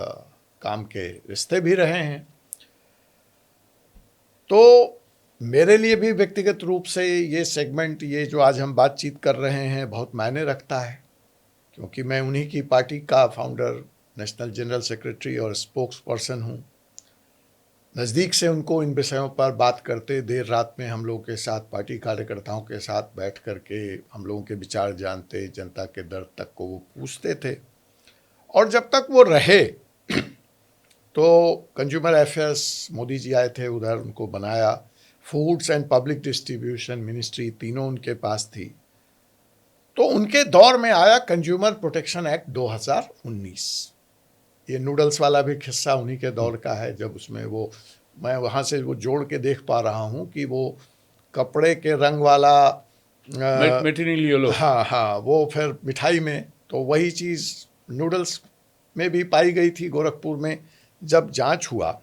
काम के रिश्ते भी रहे हैं. तो मेरे लिए भी व्यक्तिगत रूप से ये सेगमेंट, ये जो आज हम बातचीत कर रहे हैं, बहुत मायने रखता है, क्योंकि मैं उन्हीं की पार्टी का फाउंडर, नेशनल जनरल सेक्रेटरी और स्पोक्स पर्सन हूँ. नज़दीक से उनको इन विषयों पर बात करते, देर रात में हम लोगों के साथ, पार्टी कार्यकर्ताओं के साथ बैठ करके हम लोगों के विचार जानते, जनता के दर्द तक को वो पूछते थे. और जब तक वो रहे तो कंज्यूमर अफेयर्स मोदी जी आए थे, उधर उनको बनाया. Foods and public distribution ministry, तीनों उनके पास थी. तो उनके दौर में आया कंज्यूमर प्रोटेक्शन एक्ट 2019. ये नूडल्स वाला भी किस्सा उन्हीं के दौर का है, जब उसमें वो, मैं वहाँ से वो जोड़ के देख पा रहा हूँ कि वो कपड़े के रंग वाला मटेरियल, हाँ, वो फिर मिठाई में, तो वही चीज़ नूडल्स में भी पाई गई थी गोरखपुर में जब जांच हुआ.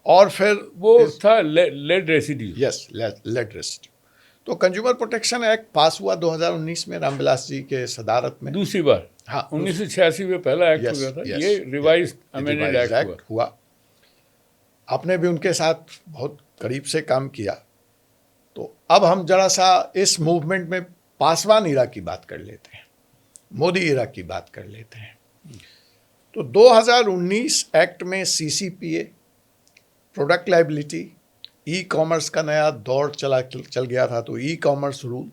और फिर वो था lead residue. Yes, lead residue. तो कंज्यूमर प्रोटेक्शन एक्ट पास हुआ 2019 में रामविलास जी के सदारत में, दूसरी बार. हाँ, 1986 में पहला एक्ट हुआ था. ये रिवाइज्ड अमेंडेड एक्ट हुआ. आपने भी उनके साथ बहुत करीब से काम किया. तो अब हम जरा सा इस मूवमेंट में पासवान इरा की बात कर लेते हैं, मोदी इरा की बात कर लेते हैं. तो 2019 एक्ट में CCPA, product liability, e commerce का नया दौर चल गया था. तो ई कॉमर्स रूल,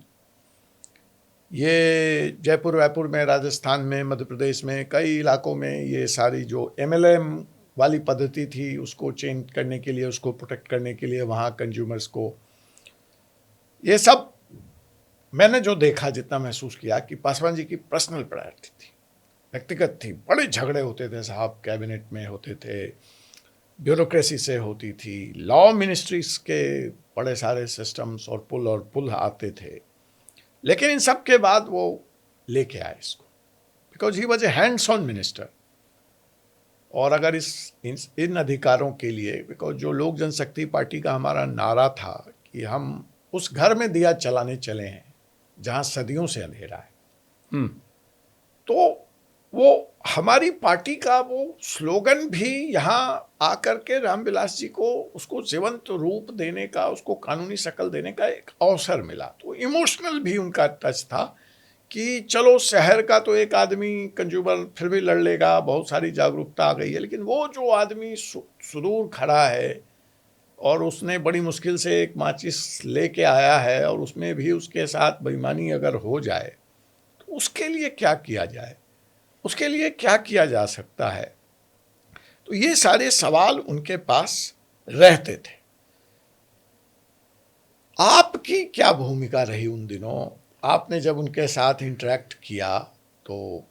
ये जयपुर वैपुर में, राजस्थान में, मध्य प्रदेश में, कई इलाकों में ये सारी जो MLM वाली पद्धति थी उसको चेंज करने के लिए, उसको प्रोटेक्ट करने के लिए वहाँ कंज्यूमर्स को, ये सब मैंने जो देखा, जितना महसूस किया कि पासवान जी की पर्सनल प्रायोरिटी थी. व्यक्तिगत थी, बड़े झगड़े होते थे साहब, कैबिनेट में होते थे, ब्यूरोक्रेसी से होती थी, लॉ मिनिस्ट्रीज के बड़े सारे सिस्टम्स और पुल आते थे। लेकिन इन सब के बाद वो लेके आए इसको, because he was a hands on minister. और अगर इन अधिकारों के लिए, बिकॉज जो लोक जनशक्ति पार्टी का हमारा नारा था कि हम उस घर में दिया चलाने चले हैं जहां सदियों से अंधेरा है, तो वो हमारी पार्टी का वो स्लोगन भी यहाँ आकर के रामविलास जी को उसको जीवंत रूप देने का, उसको कानूनी शक्ल देने का एक अवसर मिला। तो इमोशनल भी उनका टच था कि चलो शहर का तो एक आदमी कंज्यूमर फिर भी लड़ लेगा, बहुत सारी जागरूकता आ गई है, लेकिन वो जो आदमी सुदूर खड़ा है और उसने बड़ी मुश्किल से एक माचिस लेके आया है और उसमें भी उसके साथ बेईमानी अगर हो जाए तो उसके लिए क्या किया जाए, उसके लिए क्या किया जा सकता है। तो ये सारे सवाल उनके पास रहते थे। आपकी क्या भूमिका रही उन दिनों? आपने जब उनके साथ इंटरेक्ट किया तो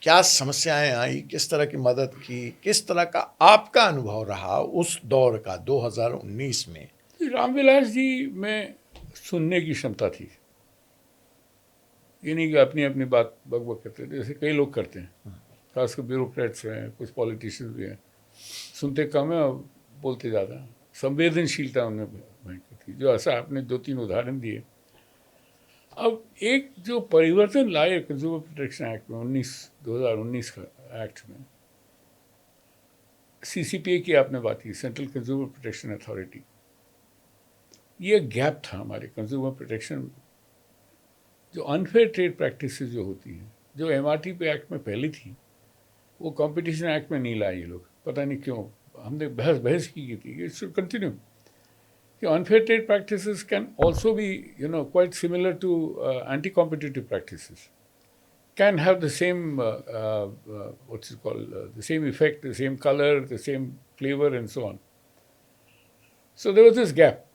क्या समस्याएं आई, किस तरह की मदद की, किस तरह का आपका अनुभव रहा उस दौर का 2019 में? रामविलास जी में सुनने की क्षमता थी, ये नहीं कि अपनी अपनी बात बक करते थे जैसे कई लोग करते हैं, खासकर ब्यूरोक्रेट्स हैं, कुछ पॉलिटिशियंस भी हैं, सुनते कम है और बोलते ज़्यादा। संवेदनशीलता उनमें भयंकर थी, जो ऐसा आपने 2-3 उदाहरण दिए। अब एक जो परिवर्तन लाए कंज्यूमर प्रोटेक्शन एक्ट में 2019 का एक्ट में, CCPA की आपने बात की, सेंट्रल कंज्यूमर प्रोटेक्शन अथॉरिटी, ये गैप था हमारे कंज्यूमर प्रोटेक्शन। जो अनफेयर ट्रेड प्रैक्टिसेस जो होती हैं, जो MRTP एक्ट में पहले थी, वो कंपटीशन एक्ट में नहीं लाए ये लोग, पता नहीं क्यों। हमने बहस की थी, इट शुड कंटिन्यू कि unfair trade practices can also be quite similar to anti competitive practices, can have the same what's it called, the same effect, the same colour, the same flavour and so on. So there was this gap.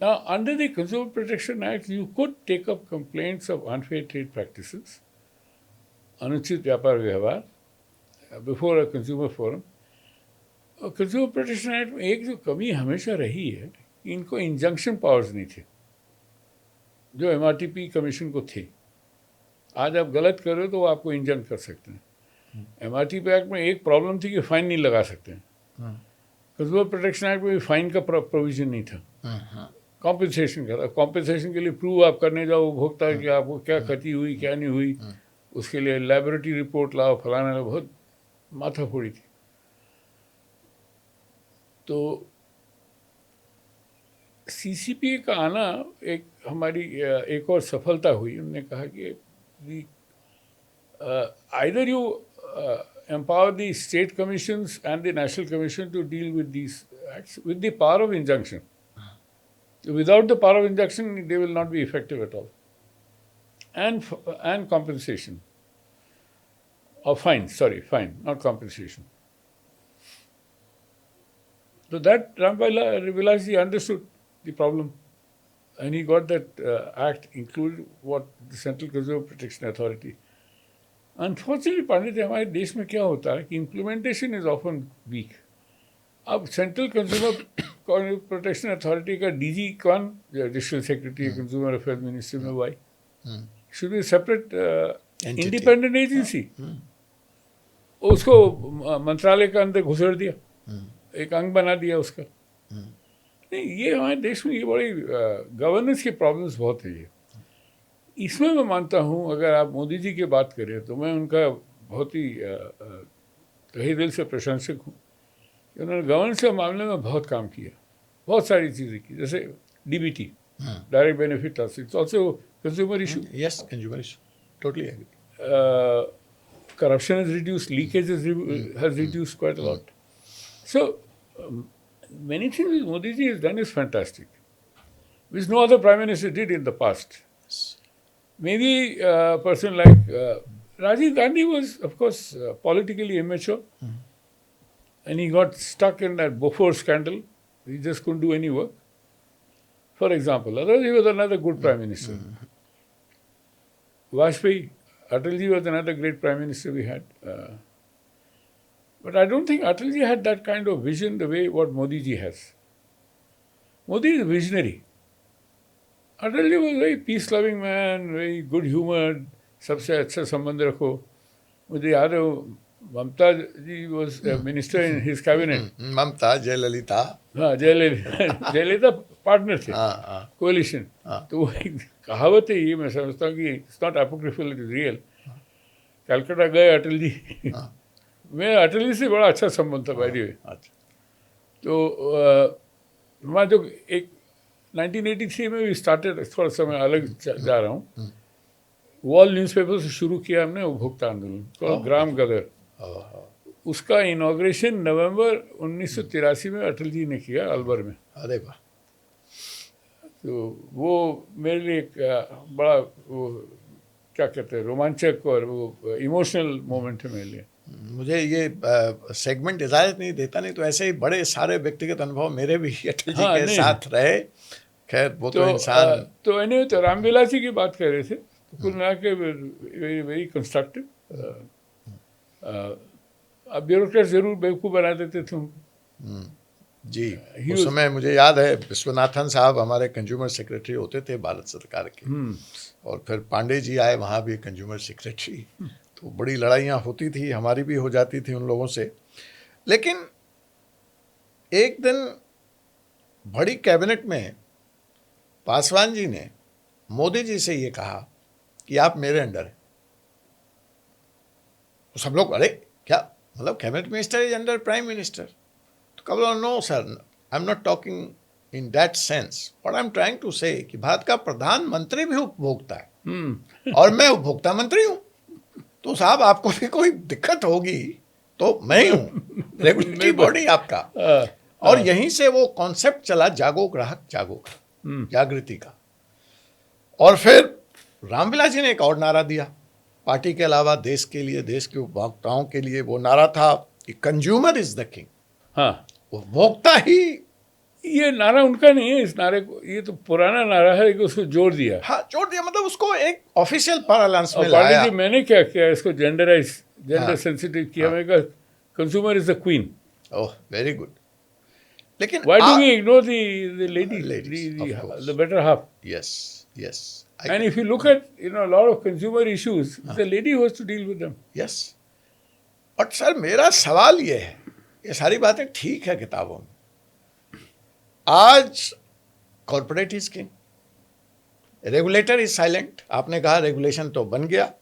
Now, under the Consumer Protection Act, you could take up complaints of unfair trade practices, Anuchit Vyapar Vyavhar, before a consumer forum. और consumer protection act में एक जो कमी हमेशा रही है, इनको injunction powers नहीं थे जो MRTP कमीशन को थे। आज आप गलत कर रहे हो तो वो आपको इंजंक्ट कर सकते हैं। MRTP एक्ट में एक प्रॉब्लम थी कि फाइन नहीं लगा सकते हैं, कंज्यूमर प्रोटेक्शन एक्ट में भी फाइन का प्रोविजन नहीं था, कॉम्पेंसेशन का था। कॉम्पेंसेशन के लिए प्रूव आप करने जाओ उपभोक्ता कि आपको क्या क्षति हुई क्या नहीं हुई, उसके लिए लैबोरेटरी रिपोर्ट लाओ, फलाना लाओ, बहुत माथा फोड़ी थी। तो CCPA का आना एक हमारी एक और सफलता हुई। उन्होंने कहा कि either you empower the state commissions and the national commission to deal with these acts with the power of injunction. Without the power of injunction, they will not be effective at all. And compensation or fine, not compensation. So that Ramvilas ji understood the problem, and he got that act included what the Central Consumer Protection Authority. Unfortunately, पंडित हमारे देश में क्या होता है कि implementation is often week. अब central consumer protection authority का DG कौन, additional secretary consumer affairs ministry में हुआ, should be separate independent agency. उसको मंत्रालय के अंदर घुसेड़ दिया, एक अंग बना दिया उसका। नहीं, ये हमारे देश में ये बड़ी गवर्नेंस की प्रॉब्लम्स बहुत है। इसमें मैं मानता हूँ, अगर आप मोदी जी की बात करें तो मैं उनका बहुत ही तहे दिल से प्रशंसक हूँ कि उन्होंने गवर्नेंस के मामले में बहुत काम किया, बहुत सारी चीज़ें की, जैसे DBT, direct benefit transfer, it's also consumer issue. Yes, consumer issue, totally agree. Corruption has reduced, leakage has reduced quite a lot. So many things Modi ji has done is fantastic, which no other prime minister did in the past. Maybe a person like Rajiv Gandhi was, of course, politically immature, and he got stuck in that Bofors scandal. He just couldn't do any work. For example, otherwise he was another good prime minister. Vajpayee, Atalji was another great prime minister we had. But I don't think Atalji had that kind of vision the way what Modi ji has. Modi is a visionary. Atalji was a very peace-loving man, very good-humored. सबसे अच्छा संबंध रखो. मुझे याद है ममता जी was a minister in his cabinet. ममता जयललिता. हाँ Jayalalithaa partner थे. Collision. तो वो एक कहावत है ये मैं समझता हूँ कि it's not apocryphal, it is real. Calcutta गए अटल जी. मैं अटल जी से बड़ा अच्छा संबंध था बाय द वे. तो मैं जो एक 1983 में भी स्टार्टेड, थोड़ा सा मैं अलग जा रहा हूँ. वॉल न्यूज़पेपर से शुरू किया हमने उपभोक्ता आंदोलन तो ग्राम गदर. उसका इनॉग्रेशन नवंबर 1983 में अटल जी ने किया अलवर में. अरे वाह. तो वो मेरे लिए एक बड़ा वो क्या कहते हैं रोमांचक और वो इमोशनल मोमेंट है मेरे लिए. मुझे ये सेगमेंट इजाज़त नहीं देता, नहीं तो ऐसे ही बड़े सारे व्यक्तिगत अनुभव मेरे भी अटल जी के साथ रहे. खैर वो तो इंसान. तो एनीवे तो रामविलास जी की बात कर रहे थे. तो कुल मिला के वेरी वेरी कंस्ट्रक्टिव. अब ब्यूरोक्रेट जरूर बेवकूफ़ बना देते थे जी. उस समय मुझे याद है विश्वनाथन साहब हमारे कंज्यूमर सेक्रेटरी होते थे भारत सरकार के. और फिर पांडे जी आए, वहाँ भी कंज्यूमर सेक्रेटरी. तो बड़ी लड़ाइयाँ होती थी, हमारी भी हो जाती थी उन लोगों से. लेकिन एक दिन बड़ी कैबिनेट में पासवान जी ने मोदी जी से ये कहा कि आप मेरे अंडर हैं. तो सब लोग अरे क्या मतलब cabinet minister is under prime minister. तो कब no sir, I am not talking in that sense. What I am trying to say कि भारत का प्रधानमंत्री भी उपभोक्ता है और मैं उपभोक्ता मंत्री हूँ. तो साहब आपको भी कोई दिक्कत होगी तो मैं ही हूँ, रेगुलेटरी बॉडी आपका. और यहीं से वो कॉन्सेप्ट चला जागो ग्राहक जागो, जागृति का. और फिर रामविलास जी ने एक और नारा दिया पार्टी के अलावा देश के लिए, देश के उपभोक्ताओं के लिए. वो नारा था कि कंज्यूमर इज द किंग. हाँ, उपभोक्ता ही. ये नारा उनका नहीं है. इस नारे को, ये तो पुराना नारा है कि उसको जोड़ दिया. हाँ जोड़ दिया, मतलब उसको एक ऑफिशियल पार्लांस में लाया. जी मैंने क्या किया, इसको जेंडर सेंसिटिव किया. मैंने कहा consumer is the queen. Oh very good. लेकिन why do we ignore the lady, the better half? Yes yes. And if you look at a lot of consumer issues, the lady who has to deal with them. Yes. और sir मेरा सवाल ये है, ये सारी बातें ठीक है किताबों में. आज corporate is king, regulator is silent. आपने कहा रेगुलेशन तो बन गया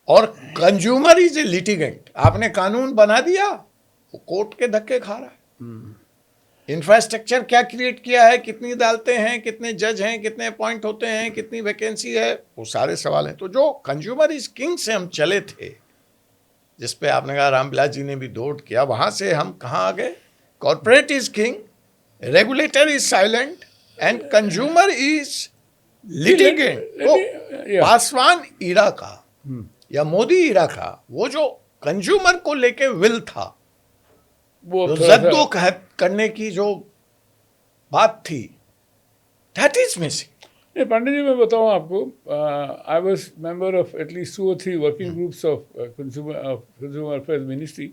और कंज्यूमर इज ए लिटिगेंट. आपने कानून बना दिया, वो कोर्ट के धक्के खा रहा है. इंफ्रास्ट्रक्चर क्या क्रिएट किया है, कितनी अदालतें हैं, कितने जज हैं, कितने अपॉइंट होते हैं, कितनी वैकेंसी है, वो सारे सवाल हैं. तो जो कंज्यूमर इज किंग से हम चले थे, जिस पे आपने कहा रामविलास जी ने भी दौड़ किया, वहाँ से हम कहाँ आ गए? Corporate is king, regulator is silent and consumer is litigant. तो पासवान ईरा का या मोदी ईरा का वो जो कंज्यूमर को लेके विल था, वो जद्दो करने की जो बात थी, that is missing. Pande ji मैं बताऊं आपको, I was member of at least 2 or 3 working groups of consumer affairs ministry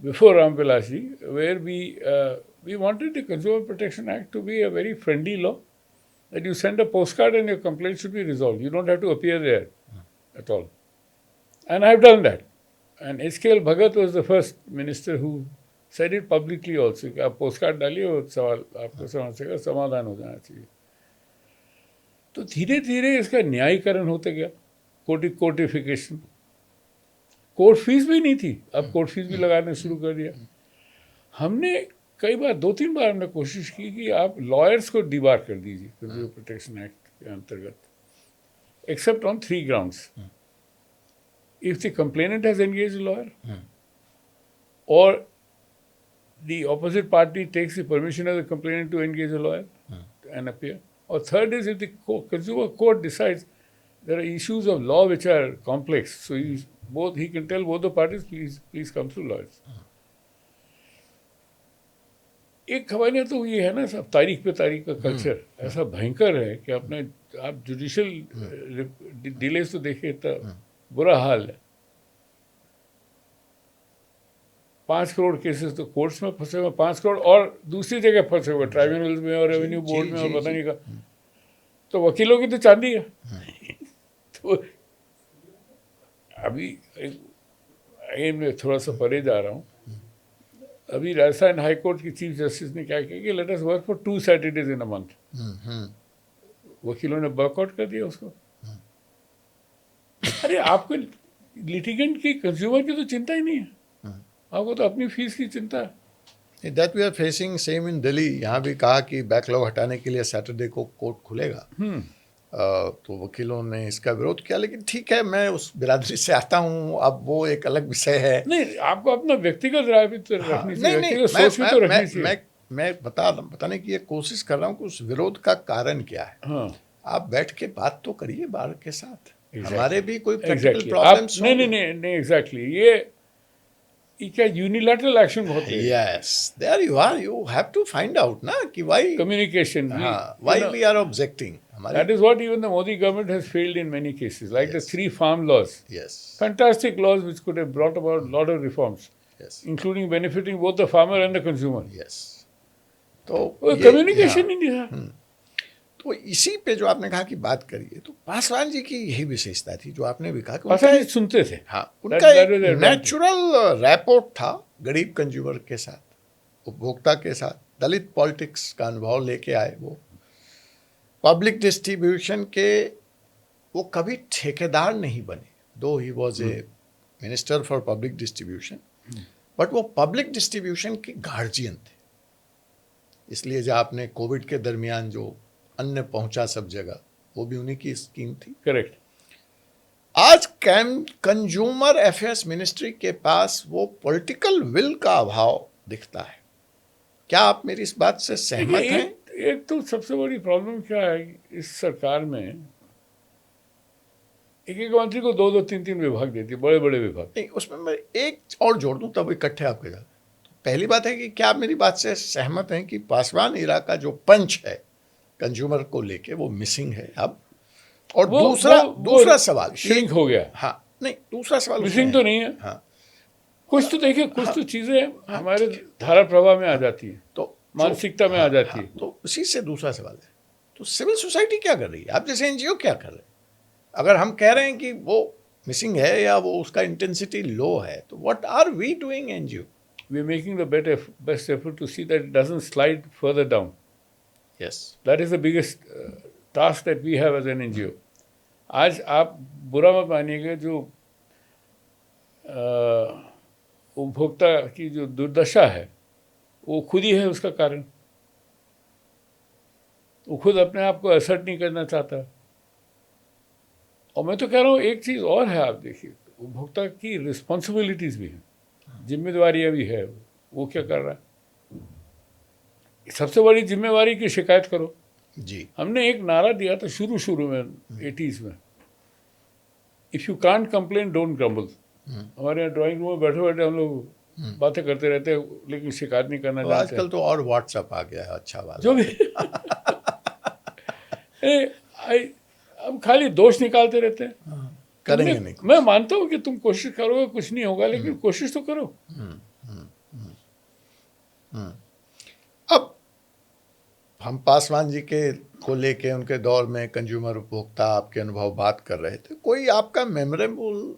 before Ramvilas ji, where we wanted the consumer protection act to be a very friendly law, that you send a post card and your complaint should be resolved. You don't have to appear there at all. And I have done that. And H.K.L. Bhagat was the first minister who said it publicly also कि आप post card डालिए और सवाल आपको समस्या का समाधान हो जाना चाहिए. तो धीरे धीरे इसका न्यायीकरण होते गया, कोर्टिफिकेशन. कोर्ट फीस भी नहीं थी, अब कोर्ट फीस भी लगाने शुरू कर दिया. हमने कई बार 2-3 बार हमने कोशिश की कि आप लॉयर्स को डिबार कर दीजिए कंज्यूमर प्रोटेक्शन एक्ट के अंतर्गत, except on 3 grounds. If the complainant has engaged a lawyer, or the opposite party takes the permission of the complainant to engage a lawyer and appear, or third is if the consumer court decides there are issues of law which are complex, so he can tell both the parties, please come through lawyers. एक हमारे यहाँ तो ये है ना सब तारीख पे तारीख का कल्चर ऐसा भयंकर है कि अपने आप जुडिशियल डिलेस तो देखिए तो बुरा हाल है। 5 करोड़ केसेस तो कोर्ट्स में फंसे हुए, 5 करोड़ और दूसरी जगह फंसे हुए, ट्राइब्यूनल्स में और रेवेन्यू बोर्ड में और पता नहीं का। तो वकीलों की तो चांदी है। तो अभी अगेन मैं थोड़ा सा परे जा रहा हूँ। अभी राजस्थान हाई कोर्ट की चीफ जस्टिस ने क्या किया कि let us work for 2 Saturdays in a month. वकीलों ने वर्कआउट कर दिया उसको। अरे आपको लिटिगेंट की, कंज्यूमर की तो चिंता ही नहीं है, आपको तो अपनी फीस की चिंता है। That we are facing same in Delhi. यहाँ भी कहा कि बैकलॉग हटाने के लिए सैटरडे को कोर्ट खुलेगा। तो वकीलों ने इसका विरोध किया, लेकिन ठीक है, मैं उस बिरादरी से आता हूँ, अब वो एक अलग विषय है। नहीं, आपको अपना व्यक्तिगत राय भी तो रखनी चाहिए, व्यक्तिगत सोच भी तो रखनी चाहिए। मैं बताने की ये कोशिश कर रहा हूँ कि उस विरोध का कारण क्या है। हाँ, आप बैठ के बात तो करिए बार के साथ। Exactly. हमारे भी कोई Exactly. प्रैक्टिकल प्रॉब्लम्स नहीं एग्जैक्टली ये क्या यूनिलैटरल एक्शन बहुत है। Yes, there you have to find out ना कि why communication, why we are objecting. That is what even the Modi government has failed in many cases, like the 3 farm laws. Yes. Fantastic laws which could have brought about a lot of reforms, Yes. including benefiting both the farmer and the consumer. Yes. तो communication ही नहीं था। तो इसी पे जो आपने कहा कि बात करिए, तो पासवान जी की यही विशेषता थी जो आपने भी कहा कि पासवान जी सुनते थे। हाँ, उनका एक नेचुरल रैपोर्ट था गरीब कंज्यूमर के साथ, उपभोक्ता के साथ। दलित पॉलिटिक्स का अनुभव लेके आए वो। पब्लिक डिस्ट्रीब्यूशन के वो कभी ठेकेदार नहीं बने, दो he was a minister for public distribution, but वो पब्लिक डिस्ट्रीब्यूशन के गार्जियन थे। इसलिए जो आपने कोविड के दरमियान जो अन्न पहुंचा सब जगह, वो भी उन्हीं की स्कीम थी। करेक्ट। आज कंज्यूमर अफेयर्स मिनिस्ट्री के पास वो पॉलिटिकल विल का अभाव दिखता है। क्या आप मेरी इस बात से सहमत हैं? एक तो सबसे बड़ी प्रॉब्लम क्या है इस सरकार में, एक मंत्री को 2-2, 3-3 विभाग देती है, बड़े बड़े विभाग। नहीं, उसमें मैं एक और जोड़ दूं तब इकट्ठे आपके साथ। पहली बात है कि क्या आप मेरी बात से सहमत हैं कि पासवान इरा का जो पंच है कंज्यूमर को लेके वो मिसिंग है अब? और दूसरा सवाल श्रिंक हो गया। हाँ, नहीं, दूसरा सवाल मिसिंग तो नहीं है। हाँ, कुछ तो देखिए, कुछ तो चीजें हमारे धारा प्रवाह में आ जाती है, तो मानसिकता में आ जाती है। तो उसी से दूसरा सवाल है, तो सिविल सोसाइटी क्या कर रही है? आप जैसे एनजीओ क्या कर रहे हैं? अगर हम कह रहे हैं कि वो मिसिंग है या वो उसका इंटेंसिटी लो है, तो what are we doing NGO? We are making the best effort to see that it doesn't slide further down. Yes, that is the biggest task that we have as an NGO. आज आप बुरा मत मानिएगा, जो उपभोक्ता की जो दुर्दशा है वो खुद ही है उसका कारण। वो खुद अपने आप को असर्ट नहीं करना चाहता। और मैं तो कह रहा हूँ एक चीज़ और है, आप देखिए, उपभोक्ता की रिस्पॉन्सिबिलिटीज़ भी हैं, जिम्मेदारियाँ भी है। वो क्या कर रहा है? सबसे बड़ी जिम्मेवारी की शिकायत करो। जी, हमने एक नारा दिया था शुरू में 80s में, if you can't complain don't grumble. हमारे यहाँ ड्राइंग रूम में बैठे बैठे हम लोग बातें करते रहते हैं, लेकिन शिकायत नहीं करना तो चाहते। आजकल तो और व्हाट्सएप आ गया है, अच्छा वाला जो भी अब खाली दोष निकालते रहते हैं। करेंगे नहीं। मैं मानता हूँ कि तुम कोशिश करोगे कुछ नहीं होगा, लेकिन कोशिश तो करो। अब हम पासवान जी के को लेके उनके दौर में कंज्यूमर उपभोक्ता आपके अनुभव बात कर रहे थे, कोई आपका मेमोरेबल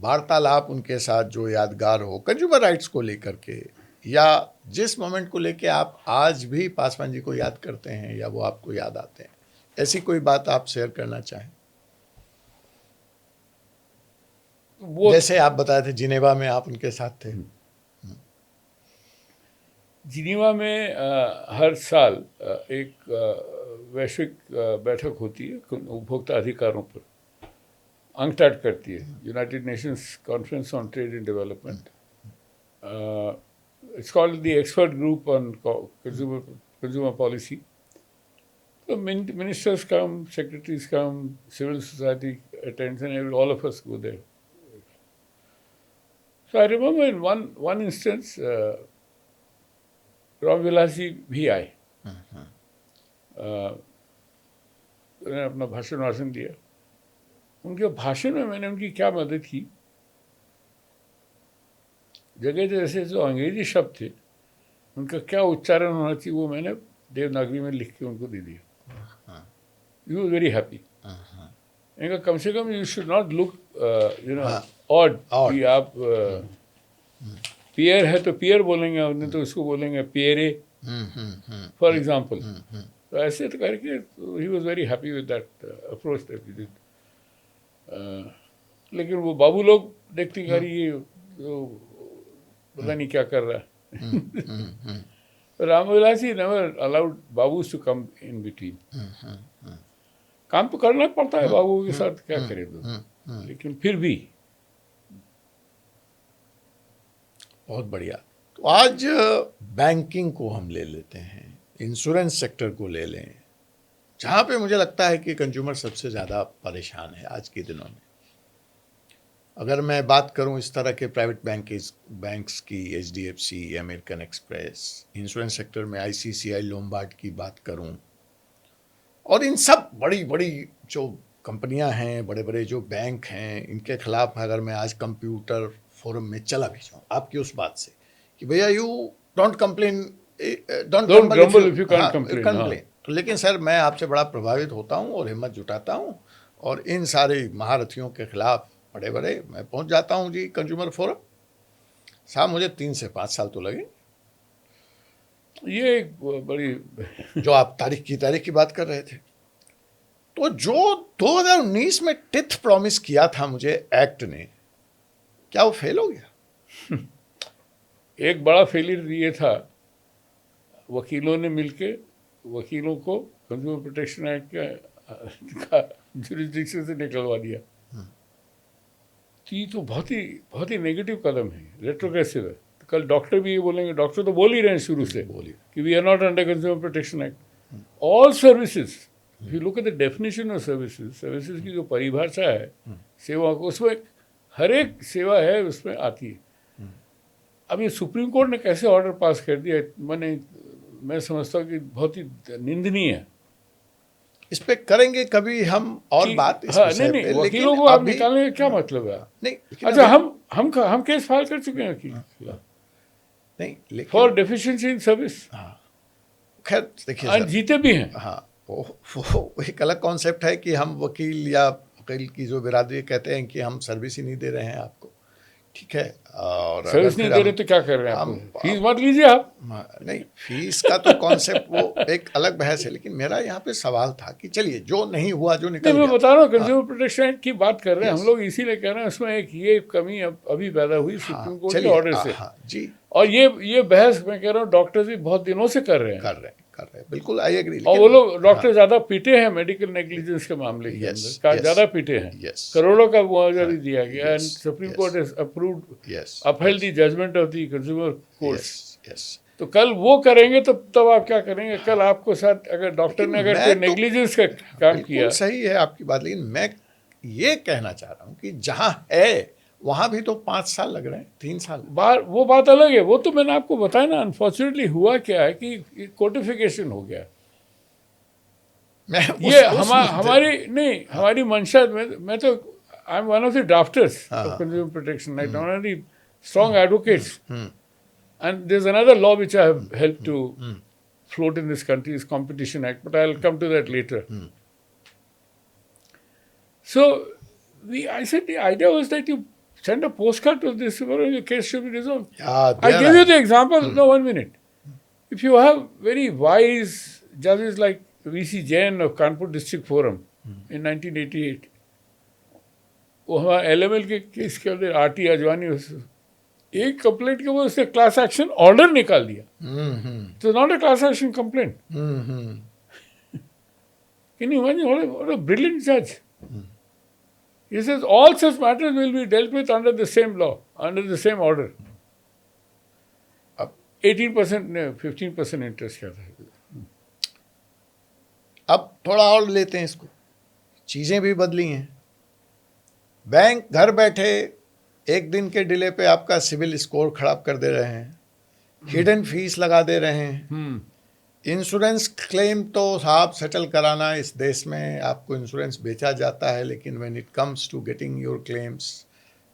वार्तालाप उनके साथ जो यादगार हो कंज्यूमर राइट्स को लेकर के, या जिस मोमेंट को लेके आप आज भी पासवान जी को याद करते हैं या वो आपको याद आते हैं, ऐसी कोई बात आप शेयर करना चाहें? वो जैसे आप बताए थे जिनेवा में आप उनके साथ थे। जिनेवा में हर साल एक वैश्विक बैठक होती है उपभोक्ता अधिकारों पर, अंकटाड करती है, United Nations conference on trade and development. It's called the expert group on consumer policy. So ministers come, secretaries come, civil society attends, and all of us go there. So I remember in one instance, Ramvilas ji भी आए, उन्होंने अपना भाषण दिया। उनके भाषण में मैंने उनकी क्या मदद की, जगह जैसे जो अंग्रेजी शब्द थे उनका क्या उच्चारण होना चाहिए वो मैंने देवनागरी में लिख के उनको दे दिया। He was very happy. इनका कम से कम you should not look odd कि आप पियर है तो पियर बोलेंगे, नहीं तो उसको बोलेंगे पियरे फॉर एग्जाम्पल। तो ऐसे तो करके he was very happy with that approach that we did. लेकिन वो बाबू लोग देखते कि अरे ये पता नहीं क्या कर रहा है। Ramvilas ji never allowed babus to come in between. काम तो करना पड़ता है बाबू के साथ, क्या करे तो, लेकिन फिर भी। बहुत बढ़िया। तो आज बैंकिंग को हम ले लेते हैं, इंश्योरेंस सेक्टर को ले लें, जहाँ पे मुझे लगता है कि कंज्यूमर सबसे ज़्यादा परेशान है आज के दिनों में। अगर मैं बात करूं इस तरह के प्राइवेट बैंक्स की, HDFC, American express, insurance sector में ICICI लोम्बार्ड की बात करूं, और इन सब बड़ी बड़ी जो कंपनियां हैं, बड़े बड़े जो बैंक हैं, इनके खिलाफ अगर मैं आज कंप्यूटर फोरम में चला भी जाऊँ आपकी उस बात से कि भैया you don't complain, don't grumble if you can't complain, तो लेकिन सर मैं आपसे बड़ा प्रभावित होता हूँ और हिम्मत जुटाता हूँ और इन सारे महारथियों के खिलाफ बड़े बड़े मैं पहुँच जाता हूँ जी कंज्यूमर फोरम। साहब मुझे 3 से 5 साल तो लगे। ये एक बड़ी जो आप तारीख की बात कर रहे थे, तो जो 2019 में टिथ प्रॉमिस किया था मुझे एक्ट ने, क्या वो फेल हो गया? एक बड़ा फेलियर ये था, वकीलों ने मिलके वकीलों को कंज्यूमर प्रोटेक्शन एक्ट का जुरिस्डिक्शन से निकलवा दिया। तो ये तो बहुत ही नेगेटिव कदम है, रेट्रोग्रेसिव है। तो कल डॉक्टर भी ये बोलेंगे, डॉक्टर तो बोल ही रहे हैं शुरू से कि we are not under consumer protection act. All services, if you look at the definition of services की जो परिभाषा है सेवा को, उसमें हर एक सेवा है उसमें आती है। अब ये सुप्रीम कोर्ट ने कैसे ऑर्डर पास कर दिया, मैं समझता हूँ कि बहुत ही निंदनीय है। इस पे करेंगे कभी हम और बात इस विषय पे, वकीलों को आप निकालने का क्या मतलब है? नहीं, अच्छा हम केस फाइल कर चुके हैं वकील नहीं, लेकिन फॉर डेफिशिएंसी इन सर्विस। खैर देखिए जीते भी हैं। हाँ, वो एक अलग कॉन्सेप्ट है कि हम वकील या वकील की जो बिरादरी कहते हैं कि हम सर्विस ही नहीं दे रहे हैं आपको, ठीक है, और सर्विस नहीं दे रहे तो क्या कर रहे हैं? फीस मत लीजिए आप। नहीं, फीस का तो कॉन्सेप्ट वो एक अलग बहस है, लेकिन मेरा यहाँ पे सवाल था कि चलिए जो नहीं हुआ, जो निकल गया। मैं बता रहा हूँ कंज्यूमर प्रोटेक्शन एक्ट की बात कर रहे हैं हम लोग, इसीलिए कह रहे हैं उसमें एक ये कमी अभी पैदा हुई सुप्रीम कोर्ट के ऑर्डर से जी। और ये बहस मैं कह रहा हूँ डॉक्टर्स भी बहुत दिनों से कर रहे हैं, बिल्कुल आई एग्री। और वो लोग डॉक्टर ज्यादा पीटे हैं मेडिकल नेग्लिजेंस के मामले के अंदर, ज्यादा पीटे हैं। करोड़ों का मुआवजा भी दिया गया and supreme court has approved, upheld the judgment of the consumer courts. तो कल वो करेंगे तो तब आप क्या करेंगे? कल आपको साथ अगर डॉक्टर ने अगर कोई नेग्लिजेंस का काम किया, सही है आपकी बात, लेकिन मैं ये कहना चाह रहा हूँ कि जहाँ है वहाँ भी तो 5 साल लग रहे हैं, 3 साल। वो बात अलग है, वो तो मैंने आपको बताया ना। अनफॉर्चुनेटली हुआ क्या है कि कोडिफिकेशन हो गया। ये हमारी मंशा में, मैं तो I am one of the drafters of consumer protection act, one of the strong advocates, and there is another law which I have helped to float in this country, is Competition Act, but I'll come to that later. So I said the idea was that you send a postcard to this, your case should be resolved. I gave you the example. No, 1 minute. If you have very wise judges like V.C. Jain of Kanpur District Forum in 1988, वो हमारा LML के case के अंदर RT Ajwani, एक complaint के वो उसने class action order निकाल दिया। तो not a class action complaint. Can you imagine what a brilliant जज? He says all such matters will be dealt with under the same law, under the same order. अब 18% ने 15% interest क्या था? अब थोड़ा और लेते हैं इसको, चीज़ें भी बदली हैं। बैंक घर बैठे 1 दिन के डिले पे आपका सिविल स्कोर खराब कर दे रहे हैं। हिडन फीस लगा दे रहे हैं। इंश्योरेंस क्लेम तो साहब सेटल कराना इस देश में, आपको इंश्योरेंस बेचा जाता है, लेकिन when it comes to getting your claims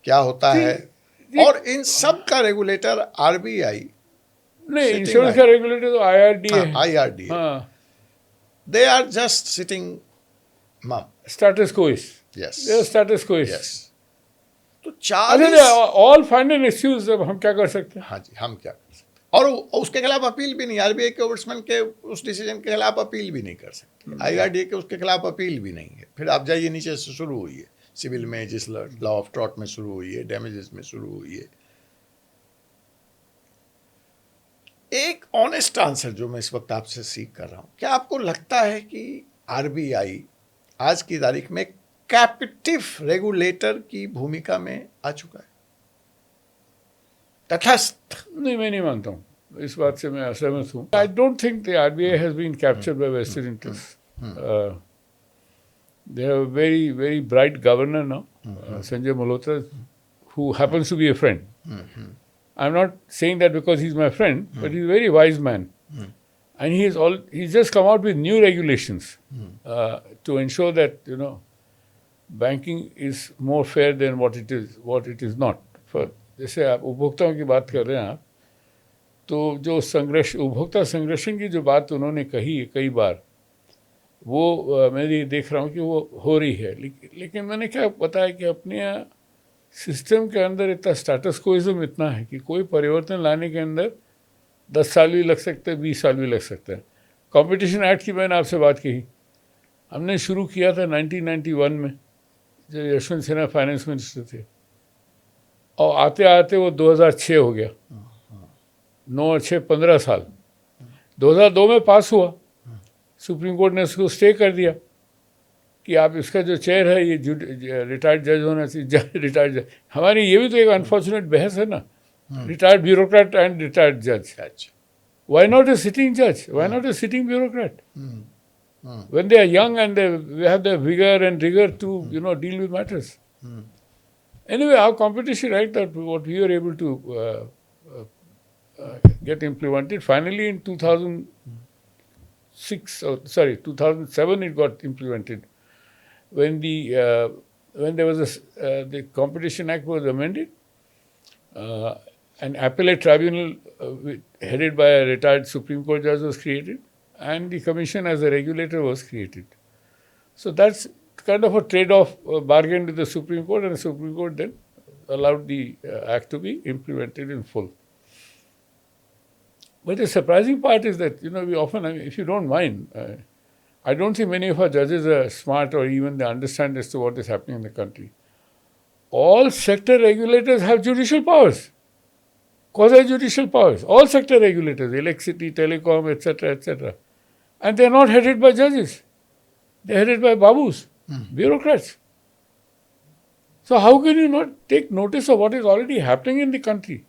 क्या होता है? और इन सब का रेगुलेटर आरबीआई नहीं, इंश्योरेंस का रेगुलेटर तो IRDA है। IRDA, हाँ, they are just sitting mum. status quo is. Yes. They are status quo is. Yes. तो अच्छा, 40 ऑल फाइंड एन एक्सक्यूज, अब हम क्या कर सकते हैं? हाँ जी, हम क्या कर सकते हैं? और उसके खिलाफ अपील भी नहीं, आरबीआई के ओम्बुड्समैन के उस डिसीजन के खिलाफ अपील भी नहीं कर सकते, IRDA के उसके खिलाफ अपील भी नहीं है। फिर आप जाइए नीचे से शुरू हुई है, सिविल में, जिस लॉ ऑफ टॉर्ट में शुरू हुई है, डैमेजेस में शुरू हुई है। एक ऑनेस्ट आंसर जो मैं इस वक्त आपसे सीख कर रहा हूं, क्या आपको लगता है कि आरबीआई आज की तारीख में कैपिटिव रेगुलेटर की भूमिका में आ चुका है? तटस्थ? नहीं, मैं नहीं मानता हूँ, इस बात से मैं असहमत हूँ। I don't think the RBI has been captured by vested interest. They have very very bright governor now, Sanjay Malhotra, who happens to be a friend. I'm not saying that because he's my friend, but he's a very wise man. And he's just come out with new regulations to ensure that, you know, banking is more fair than what it is not. For जैसे आप उपभोक्ताओं की बात कर रहे हैं आप, तो जो उपभोक्ता संरक्षण की जो बात उन्होंने कही है कई बार, वो मैं ये देख रहा हूँ कि वो हो रही है। लेकिन मैंने क्या बताया कि अपने सिस्टम के अंदर इतना स्टेटस कोइज्म इतना है कि कोई परिवर्तन लाने के अंदर 10 साल भी लग सकते हैं, 20 साल भी लग सकते हैं। कंपटीशन एक्ट की मैंने आपसे बात कही, हमने शुरू किया था 1991 में, जब यशवंत सिन्हा फाइनेंस मिनिस्टर थे, और आते आते वो 2006 हो गया। 9 और 6 15 साल। 2002 में पास हुआ, सुप्रीम कोर्ट ने उसको स्टे कर दिया कि आप इसका जो चेयर है ये रिटायर्ड जज होना चाहिए। रिटायर्ड जज, हमारी ये भी तो एक अनफॉर्चुनेट बहस है ना, रिटायर्ड ब्यूरोक्रेट एंड रिटायर्ड जज। व्हाई नॉट ए सिटिंग जज, why not a sitting bureaucrat? when they are young and they have the vigor and rigor to deal with matters. Anyway, our competition act, that what we were able to get implemented finally in 2007 it got implemented when there was the Competition Act was amended. An appellate tribunal headed by a retired Supreme Court judge was created, and the commission as a regulator was created. So that's kind of a trade-off bargain with the Supreme Court, and the Supreme Court then allowed the act to be implemented in full. But the surprising part is that, we often, if you don't mind, I don't think many of our judges are smart or even they understand as to what is happening in the country. All sector regulators have judicial powers, quasi-judicial powers. All sector regulators, electricity, telecom, etc., etc. And they are not headed by judges. They are headed by babus, bureaucrats. So how can you not take notice of what is already happening in the country?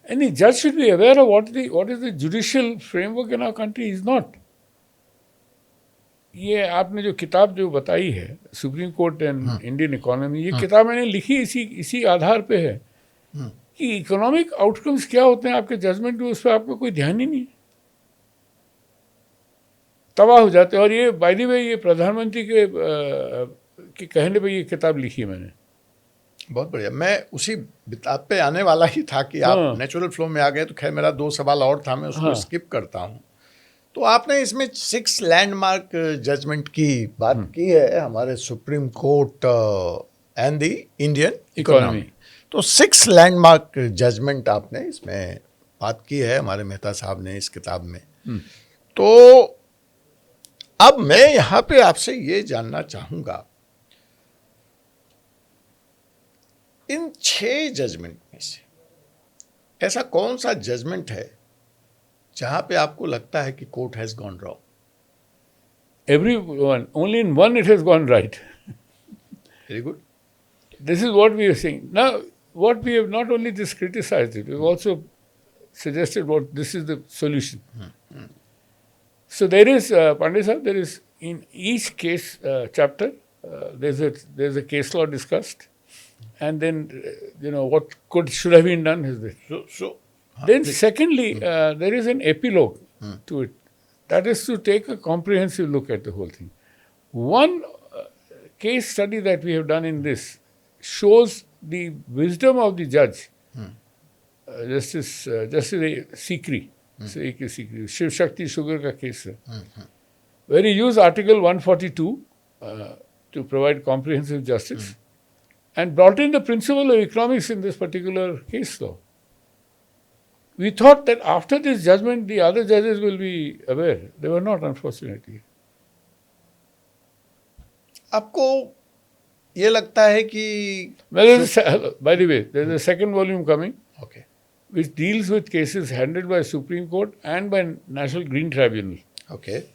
Any judge should be aware of what is the judicial framework in our country is not. ये आपने जो किताब जो बताई है, supreme Court and Indian economy, ये किताब मैंने लिखी इसी आधार पे है कि इकोनॉमिक आउटकम्स क्या होते हैं आपके जजमेंट में, उस पर आपको कोई ध्यान ही नहीं है, तबाह हो जाते हैं। और ये बाय द वे ये प्रधानमंत्री के कहने पे ये किताब लिखी है मैंने। बहुत बढ़िया। मैं उसी किताब पे आने वाला ही था कि आप नेचुरल फ्लो में आ गए, तो खैर मेरा 2 सवाल और था, मैं उसको स्किप करता हूँ। तो आपने इसमें 6 लैंडमार्क जजमेंट की बात की है, हमारे supreme Court and the Indian economy. तो 6 लैंडमार्क जजमेंट आपने इसमें बात की है, हमारे मेहता साहब ने इस किताब में। तो अब मैं यहाँ पे आपसे ये जानना चाहूँगा, इन 6 जजमेंट में से ऐसा कौन सा जजमेंट है जहां पे आपको लगता है कि court has gone wrong? Everyone, only in one it has gone right. Very good. This is what we are saying. Now, what we have not only just criticized it, we have also suggested what this is the solution. So there is, Pandey Sahab, there is in each case chapter, there's a case law discussed, and then what should have been done is this. So Then secondly, there is an epilogue to it. That is to take a comprehensive look at the whole thing. One case study that we have done in this shows the wisdom of the judge, Justice Sikri, Shiv Shakti Sugar ka case, where he used Article 142 to provide comprehensive justice and brought in the principle of economics in this particular case law. We thought that after this judgment, the other judges will be aware. They were not, unfortunately. आपको ये लगता है कि By the way, there is a second volume coming, okay, which deals with cases handled by Supreme Court and by National Green Tribunal. okay,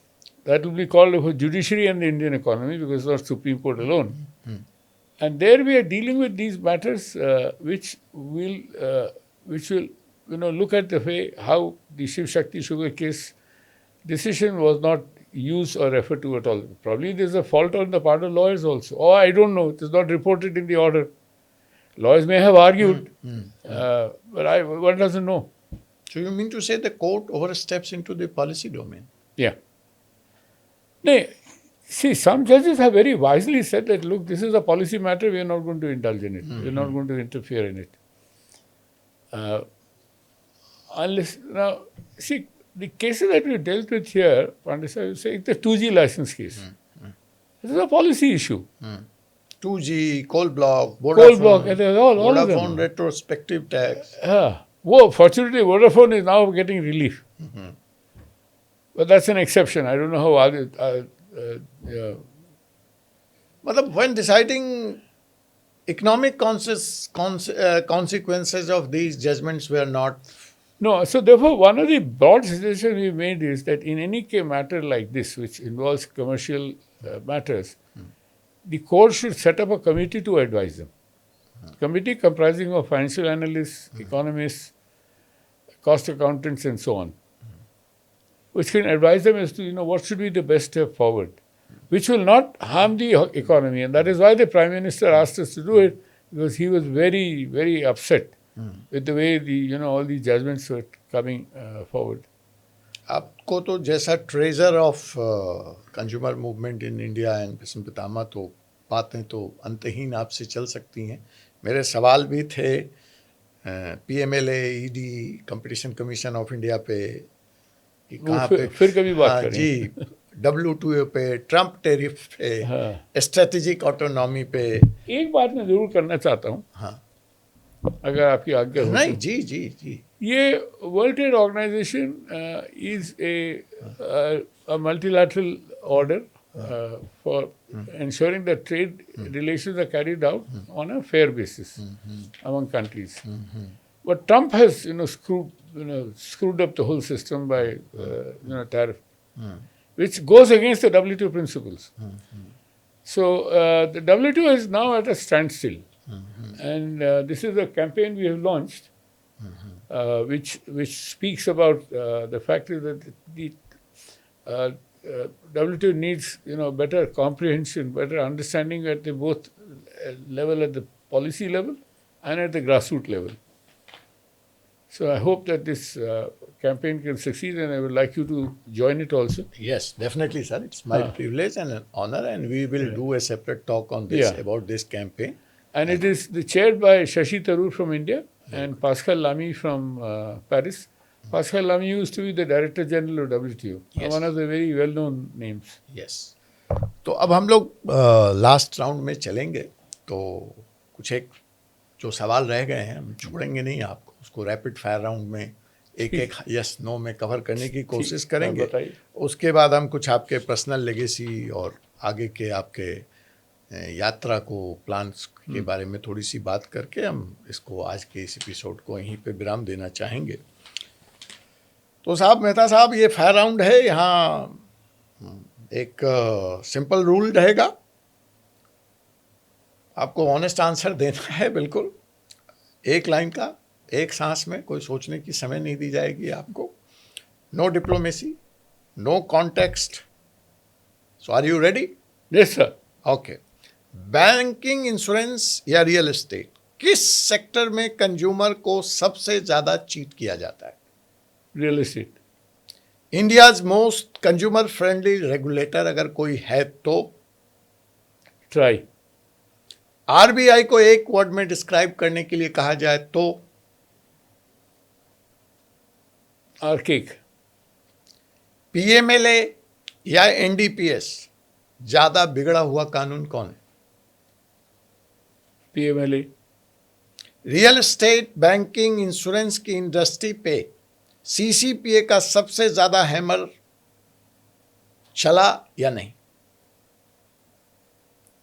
That will be called for judiciary and the Indian economy, because it's not Supreme Court alone. And there we are dealing with these matters which will look at the way how the Shiv Shakti Sugar case decision was not used or referred to at all. Probably there is a fault on the part of lawyers also. Or I don't know, it is not reported in the order. Lawyers may have argued, but one doesn't know. So you mean to say the court oversteps into the policy domain? Yeah. No, see, some judges have very wisely said that, look, this is a policy matter, we are not going to indulge in it. We are not going to interfere in it. Unless, now, see, the cases that we dealt with here, Pandya, you say, the 2G license case. This is a policy issue. 2G, coal block, Coal block, and all of them. Vodafone retrospective tax. Fortunately, Vodafone is now getting relief. But that's an exception. I don't know how others. Matlab, when deciding economic consequences of these judgments were not. No, so therefore, one of the broad suggestions we made is that in any matter like this, which involves commercial matters, the court should set up a committee to advise them. Committee comprising of financial analysts, economists, cost accountants, and so on, which can advise them as to what should be the best step forward, which will not harm the economy. And that is why the Prime Minister asked us to do it, because he was very, very upset with the way all these judgments were coming forward. आपको तो जैसा treasure of consumer movement in India and Bhishma Pitamah, तो बातें तो अंतहीन आपसे चल सकती हैं. मेरे सवाल भी थे PMLA, ED, competition commission of India पे, कि कहाँ पे फिर कभी बात करें. जी, WTO पे, ट्रम्प टेरिफ पे, स्ट्रेटेजिक ऑटोनॉमी पे. एक बात मैं जरूर करना चाहता हूँ, हाँ, अगर आपकी आज्ञा हो. नहीं, जी जी जी. ये world trade organisation is a multilateral order for ensuring that trade relations are carried out on a fair basis among countries. But Trump has screwed up the whole system by tariff, which goes against the WTO principles. So the WTO is now at a standstill, and this is a campaign we have launched, which speaks about the fact that the WTO needs better comprehension, better understanding at the both level, at the policy level and at the grassroots level. So I hope that this campaign can succeed, and I would like you to join it also. Yes, definitely, sir. It's my privilege and an honor, and we will do a separate talk on this, about this campaign. And it is chaired by Shashi Tharoor from India and Pascal Lamy from Paris. Pascal Lamy used to be the Director General of WTO, one of the very well-known names. Yes. तो अब हम लोग last round में चलेंगे, तो कुछ एक जो सवाल रह गए हैं हम छोड़ेंगे नहीं आपको, उसको रैपिड फायर राउंड में एक यस नो में कवर करने की कोशिश करेंगे. उसके बाद हम कुछ आपके पर्सनल लेगेसी और आगे के आपके यात्रा को प्लान्स के बारे में थोड़ी सी बात करके हम इसको आज के इस एपिसोड को यहीं पे विराम देना चाहेंगे. तो साहब, मेहता साहब, ये फायर राउंड है. यहाँ एक सिंपल रूल रहेगा, आपको ऑनेस्ट आंसर देना है, बिल्कुल एक लाइन का, एक सांस में, कोई सोचने की समय नहीं दी जाएगी आपको. No diplomacy, no context. So are you ready? Yes, sir. Okay. Banking, insurance या रियल एस्टेट? किस सेक्टर में कंज्यूमर को सबसे ज्यादा चीट किया जाता है? Real estate. India's most consumer friendly regulator अगर कोई है तो? ट्राई। आरबीआई को एक वर्ड में डिस्क्राइब करने के लिए कहा जाए तो? आर्किक। पीएमएलए या एनडीपीएस, ज्यादा बिगड़ा हुआ कानून कौन है? PMLA. Real estate, banking, insurance की इंडस्ट्री पे सीसीपीए का सबसे ज्यादा हैमर चला या नहीं?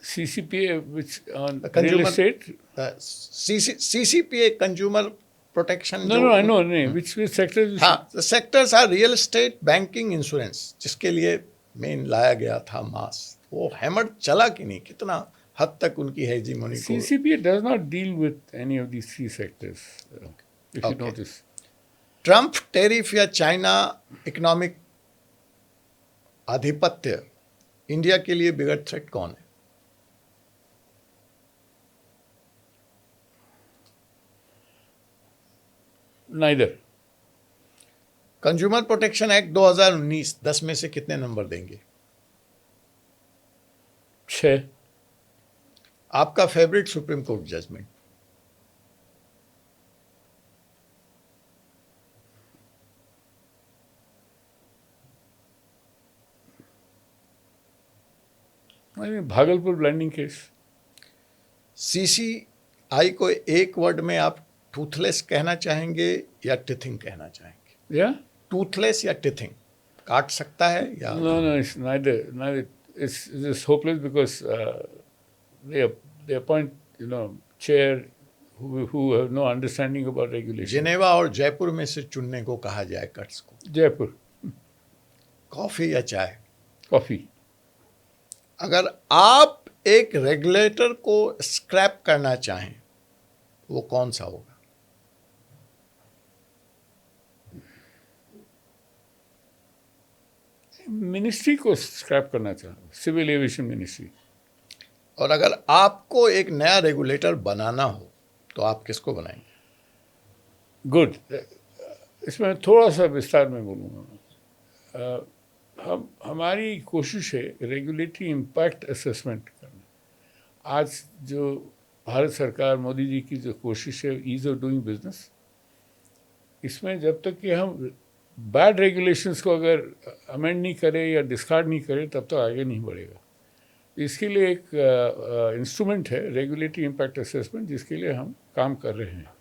CCPA which on real estate? CCPA consumer protection. No, I know. Which sectors? हाँ, sectors are real estate, banking, insurance, जिसके लिए मेन लाया गया था मास। वो हैमर चला कि नहीं? कितना हद तक उनकी हेजीमोनी को? CCPA does not deal with any of these three sectors. If you notice. Trump tariff या चाइना इकोनॉमिक आधिपत्य इंडिया के लिए बिगर थ्रेट कौन है? Neither. कंज्यूमर प्रोटेक्शन एक्ट 2019 10 में से कितने नंबर देंगे? 6. आपका favourite supreme court judgement? Bhagalpur blinding case. CCI को एक वर्ड में आप टूथलेस कहना चाहेंगे या टिथिंग कहना चाहेंगे? या टूथलेस या टिथिंग, काट सकता है या? No, it's neither. It's hopeless because they appoint chair who have no understanding about regulation. Geneva और जयपुर में से चुनने को कहा जाए कट्स को? जयपुर। कॉफी या चाय? कॉफी। अगर आप एक रेगुलेटर को स्क्रैप करना चाहें वो कौन सा होगा? मिनिस्ट्री को स्क्रैप करना चाहूँ, सिविल एविएशन मिनिस्ट्री। और अगर आपको एक नया रेगुलेटर बनाना हो तो आप किसको बनाएंगे? गुड। इसमें थोड़ा सा विस्तार में बोलूँगा। हमारी कोशिश है रेगुलेटरी इम्पैक्ट असेसमेंट करना। आज जो भारत सरकार मोदी जी की जो कोशिश है ईज ऑफ डूइंग बिजनेस, इसमें जब तक कि हम बैड रेगुलेशंस को अगर अमेंड नहीं करें या डिस्कार्ड नहीं करें तब तो आगे नहीं बढ़ेगा। इसके लिए एक इंस्ट्रूमेंट है रेगुलेटरी इम्पैक्ट असेसमेंट, जिसके लिए हम काम कर रहे हैं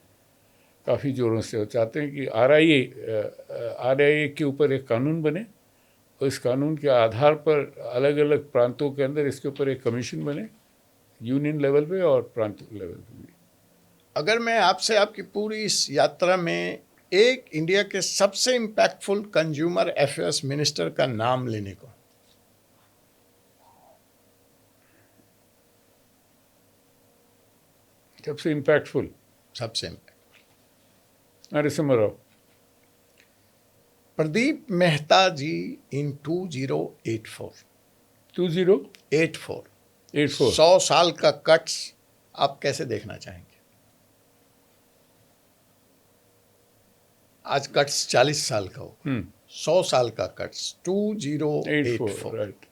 काफ़ी ज़ोरों से। और चाहते हैं कि आरआईए के ऊपर एक कानून बने और इस कानून के आधार पर अलग अलग प्रांतों के अंदर इसके ऊपर एक कमीशन बने, यूनियन लेवल पे और प्रांत लेवल पे भी। अगर मैं आपसे आपकी पूरी इस यात्रा में एक इंडिया के सबसे इम्पैक्टफुल कंज्यूमर अफेयर्स मिनिस्टर का नाम लेने को, सबसे इम्पैक्टफुल नरसिम्हा राव। प्रदीप मेहता जी इन 2084 100 साल का कट्स आप कैसे देखना चाहेंगे? आज कट्स 40 साल का हो, 100 साल का cuts 2084, right.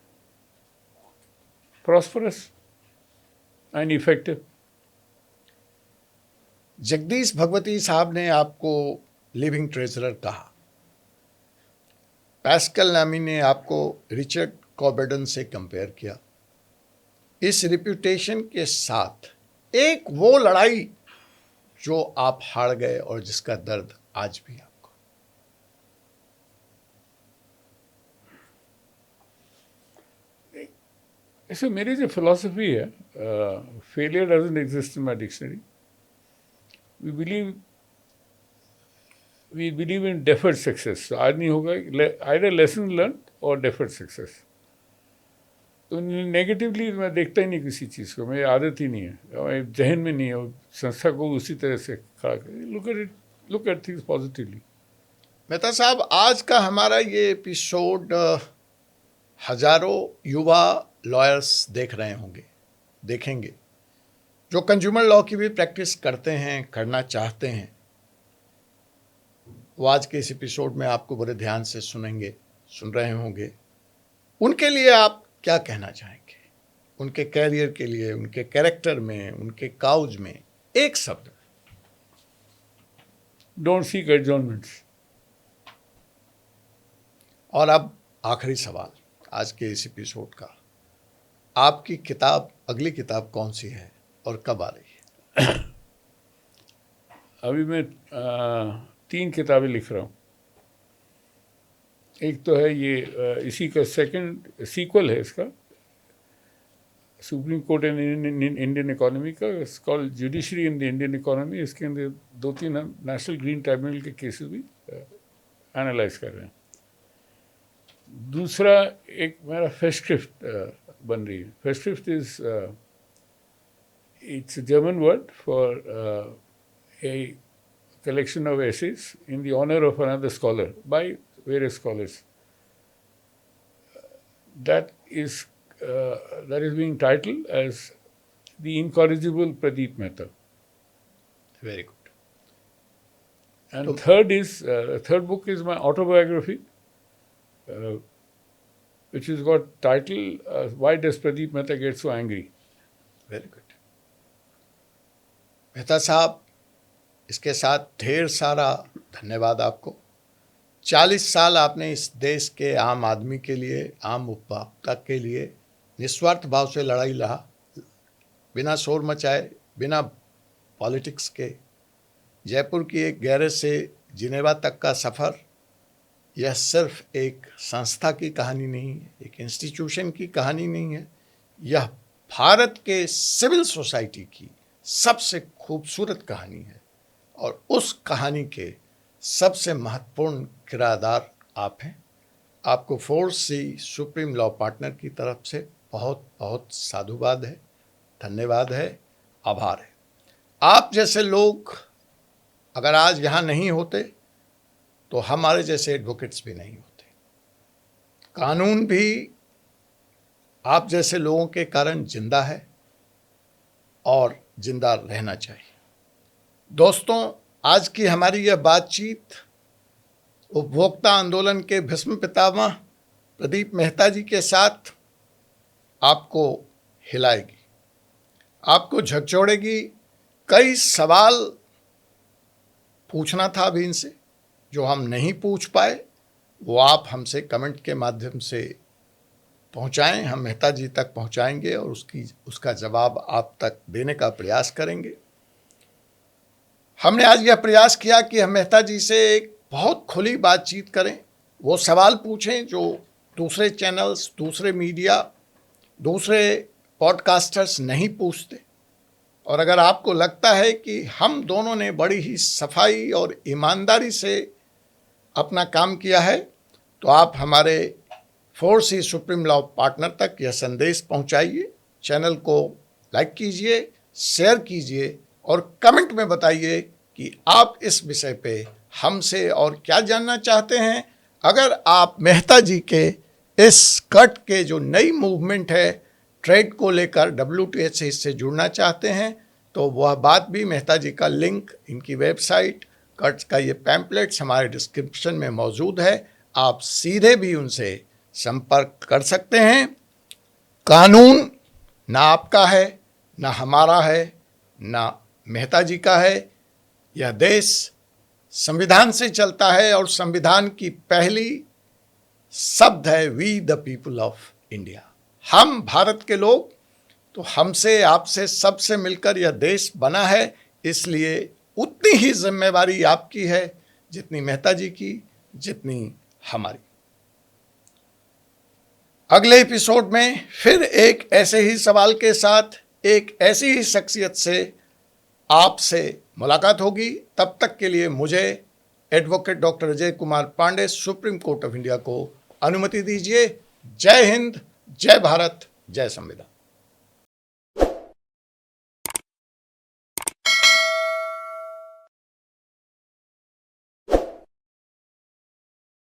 Prosperous and effective. Jagdish Bhagwati साहब ने आपको लिविंग ट्रेजरर कहा, पैस्कल नामी ने आपको रिचर्ड कॉर्बेडन से कंपेयर किया। इस रिप्यूटेशन के साथ एक वो लड़ाई जो आप हार गए और जिसका दर्द आज भी आपको? ऐसे मेरी जो फिलॉसफी है, failure doesn't exist in my dictionary. We believe in deferred success. आज नहीं होगा, आइदर लेसन लर्न और डेफर्ड सक्सेस। तो नेगेटिवली मैं देखता ही नहीं किसी चीज़ को, मेरी आदत ही नहीं है, मेरे जहन में नहीं है। संस्था को उसी तरह से खड़ा कर, look at things positively. Mehta साहब, आज का हमारा ये एपिसोड हजारों युवा लॉयर्स देख रहे होंगे, देखेंगे, जो कंज्यूमर लॉ की भी प्रैक्टिस करते हैं, करना चाहते हैं, वो आज के इस एपिसोड में आपको बड़े ध्यान से सुन रहे होंगे। उनके लिए आप क्या कहना चाहेंगे? उनके कैरियर के लिए, उनके कैरेक्टर में, उनके काउज में एक शब्द। Don't seek adjournments. और अब आखिरी सवाल आज के इस एपिसोड का, आपकी किताब, अगली किताब कौन सी है और कब आ रही है? अभी मैं 3 किताबें लिख रहा हूँ। एक तो है ये इसी का सेकंड सीक्वल है इसका, Supreme Court and Indian economy का, it's called judiciary in the Indian economy. इसके अंदर 2-3 नेशनल ग्रीन ट्राइब्यूनल के केसेस भी एनालाइज कर रहे हैं। दूसरा एक मेरा फेस्टिफ्ट बन रही है। Festschrift is it's a German word for a collection of essays in the honor of another scholar by various scholars. That is being titled as The Incorrigible Pradeep Mehta. Very good. And third book is my autobiography, which has got title Why Does Pradeep Mehta Get So Angry? Very good. Mehta साहब, इसके साथ ढेर सारा धन्यवाद आपको। 40 साल आपने इस देश के आम आदमी के लिए, आम उपभोक्ता के लिए निस्वार्थ भाव से लड़ाई लड़ा, बिना शोर मचाए, बिना पॉलिटिक्स के। जयपुर की एक गैरेज से जिनेवा तक का सफ़र, यह सिर्फ एक संस्था की कहानी नहीं है, एक इंस्टीट्यूशन की कहानी नहीं है, यह भारत के सिविल सोसाइटी की सबसे खूबसूरत कहानी है। और उस कहानी के सबसे महत्वपूर्ण किरदार आप हैं। आपको 4C सुप्रीम लॉ पार्टनर की तरफ से बहुत बहुत साधुवाद है, धन्यवाद है, आभार है। आप जैसे लोग अगर आज यहाँ नहीं होते तो हमारे जैसे एडवोकेट्स भी नहीं होते। कानून भी आप जैसे लोगों के कारण जिंदा है और जिंदा रहना चाहिए। दोस्तों, आज की हमारी यह बातचीत उपभोक्ता आंदोलन के भीष्म पितामह प्रदीप मेहता जी के साथ आपको हिलाएगी, आपको झकझोड़ेगी। कई सवाल पूछना था अभी इनसे, जो हम नहीं पूछ पाए, वो आप हमसे कमेंट के माध्यम से पहुंचाएं, हम मेहता जी तक पहुंचाएंगे और उसका जवाब आप तक देने का प्रयास करेंगे। हमने आज यह प्रयास किया कि हम मेहता जी से एक बहुत खुली बातचीत करें, वो सवाल पूछें जो दूसरे चैनल्स, दूसरे मीडिया, दूसरे पॉडकास्टर्स नहीं पूछते। और अगर आपको लगता है कि हम दोनों ने बड़ी ही सफाई और ईमानदारी से अपना काम किया है, तो आप हमारे 4C सुप्रीम लॉ पार्टनर तक यह संदेश पहुंचाइए। चैनल को लाइक कीजिए, शेयर कीजिए और कमेंट में बताइए कि आप इस विषय पे हमसे और क्या जानना चाहते हैं। अगर आप मेहता जी के इस कट के जो नई मूवमेंट है ट्रेड को लेकर, WTO से इससे जुड़ना चाहते हैं, तो वह बात भी, मेहता जी का लिंक, इनकी वेबसाइट, कट्स का ये पैम्पलेट्स हमारे डिस्क्रिप्शन में मौजूद है। आप सीधे भी उनसे संपर्क कर सकते हैं। कानून ना आपका है, ना हमारा है, ना मेहता जी का है। यह देश संविधान से चलता है और संविधान की पहली शब्द है we the people of India. हम भारत के लोग, तो हमसे, आपसे, सबसे मिलकर यह देश बना है। इसलिए उतनी ही जिम्मेवारी आपकी है जितनी मेहता जी की, जितनी हमारी। अगले एपिसोड में फिर एक ऐसे ही सवाल के साथ, एक ऐसी ही शख्सियत से आपसे मुलाकात होगी। तब तक के लिए मुझे advocate doctor Ajay Kumar Pandey, supreme court of India को अनुमति दीजिए। जय हिंद, जय भारत, जय संविधान।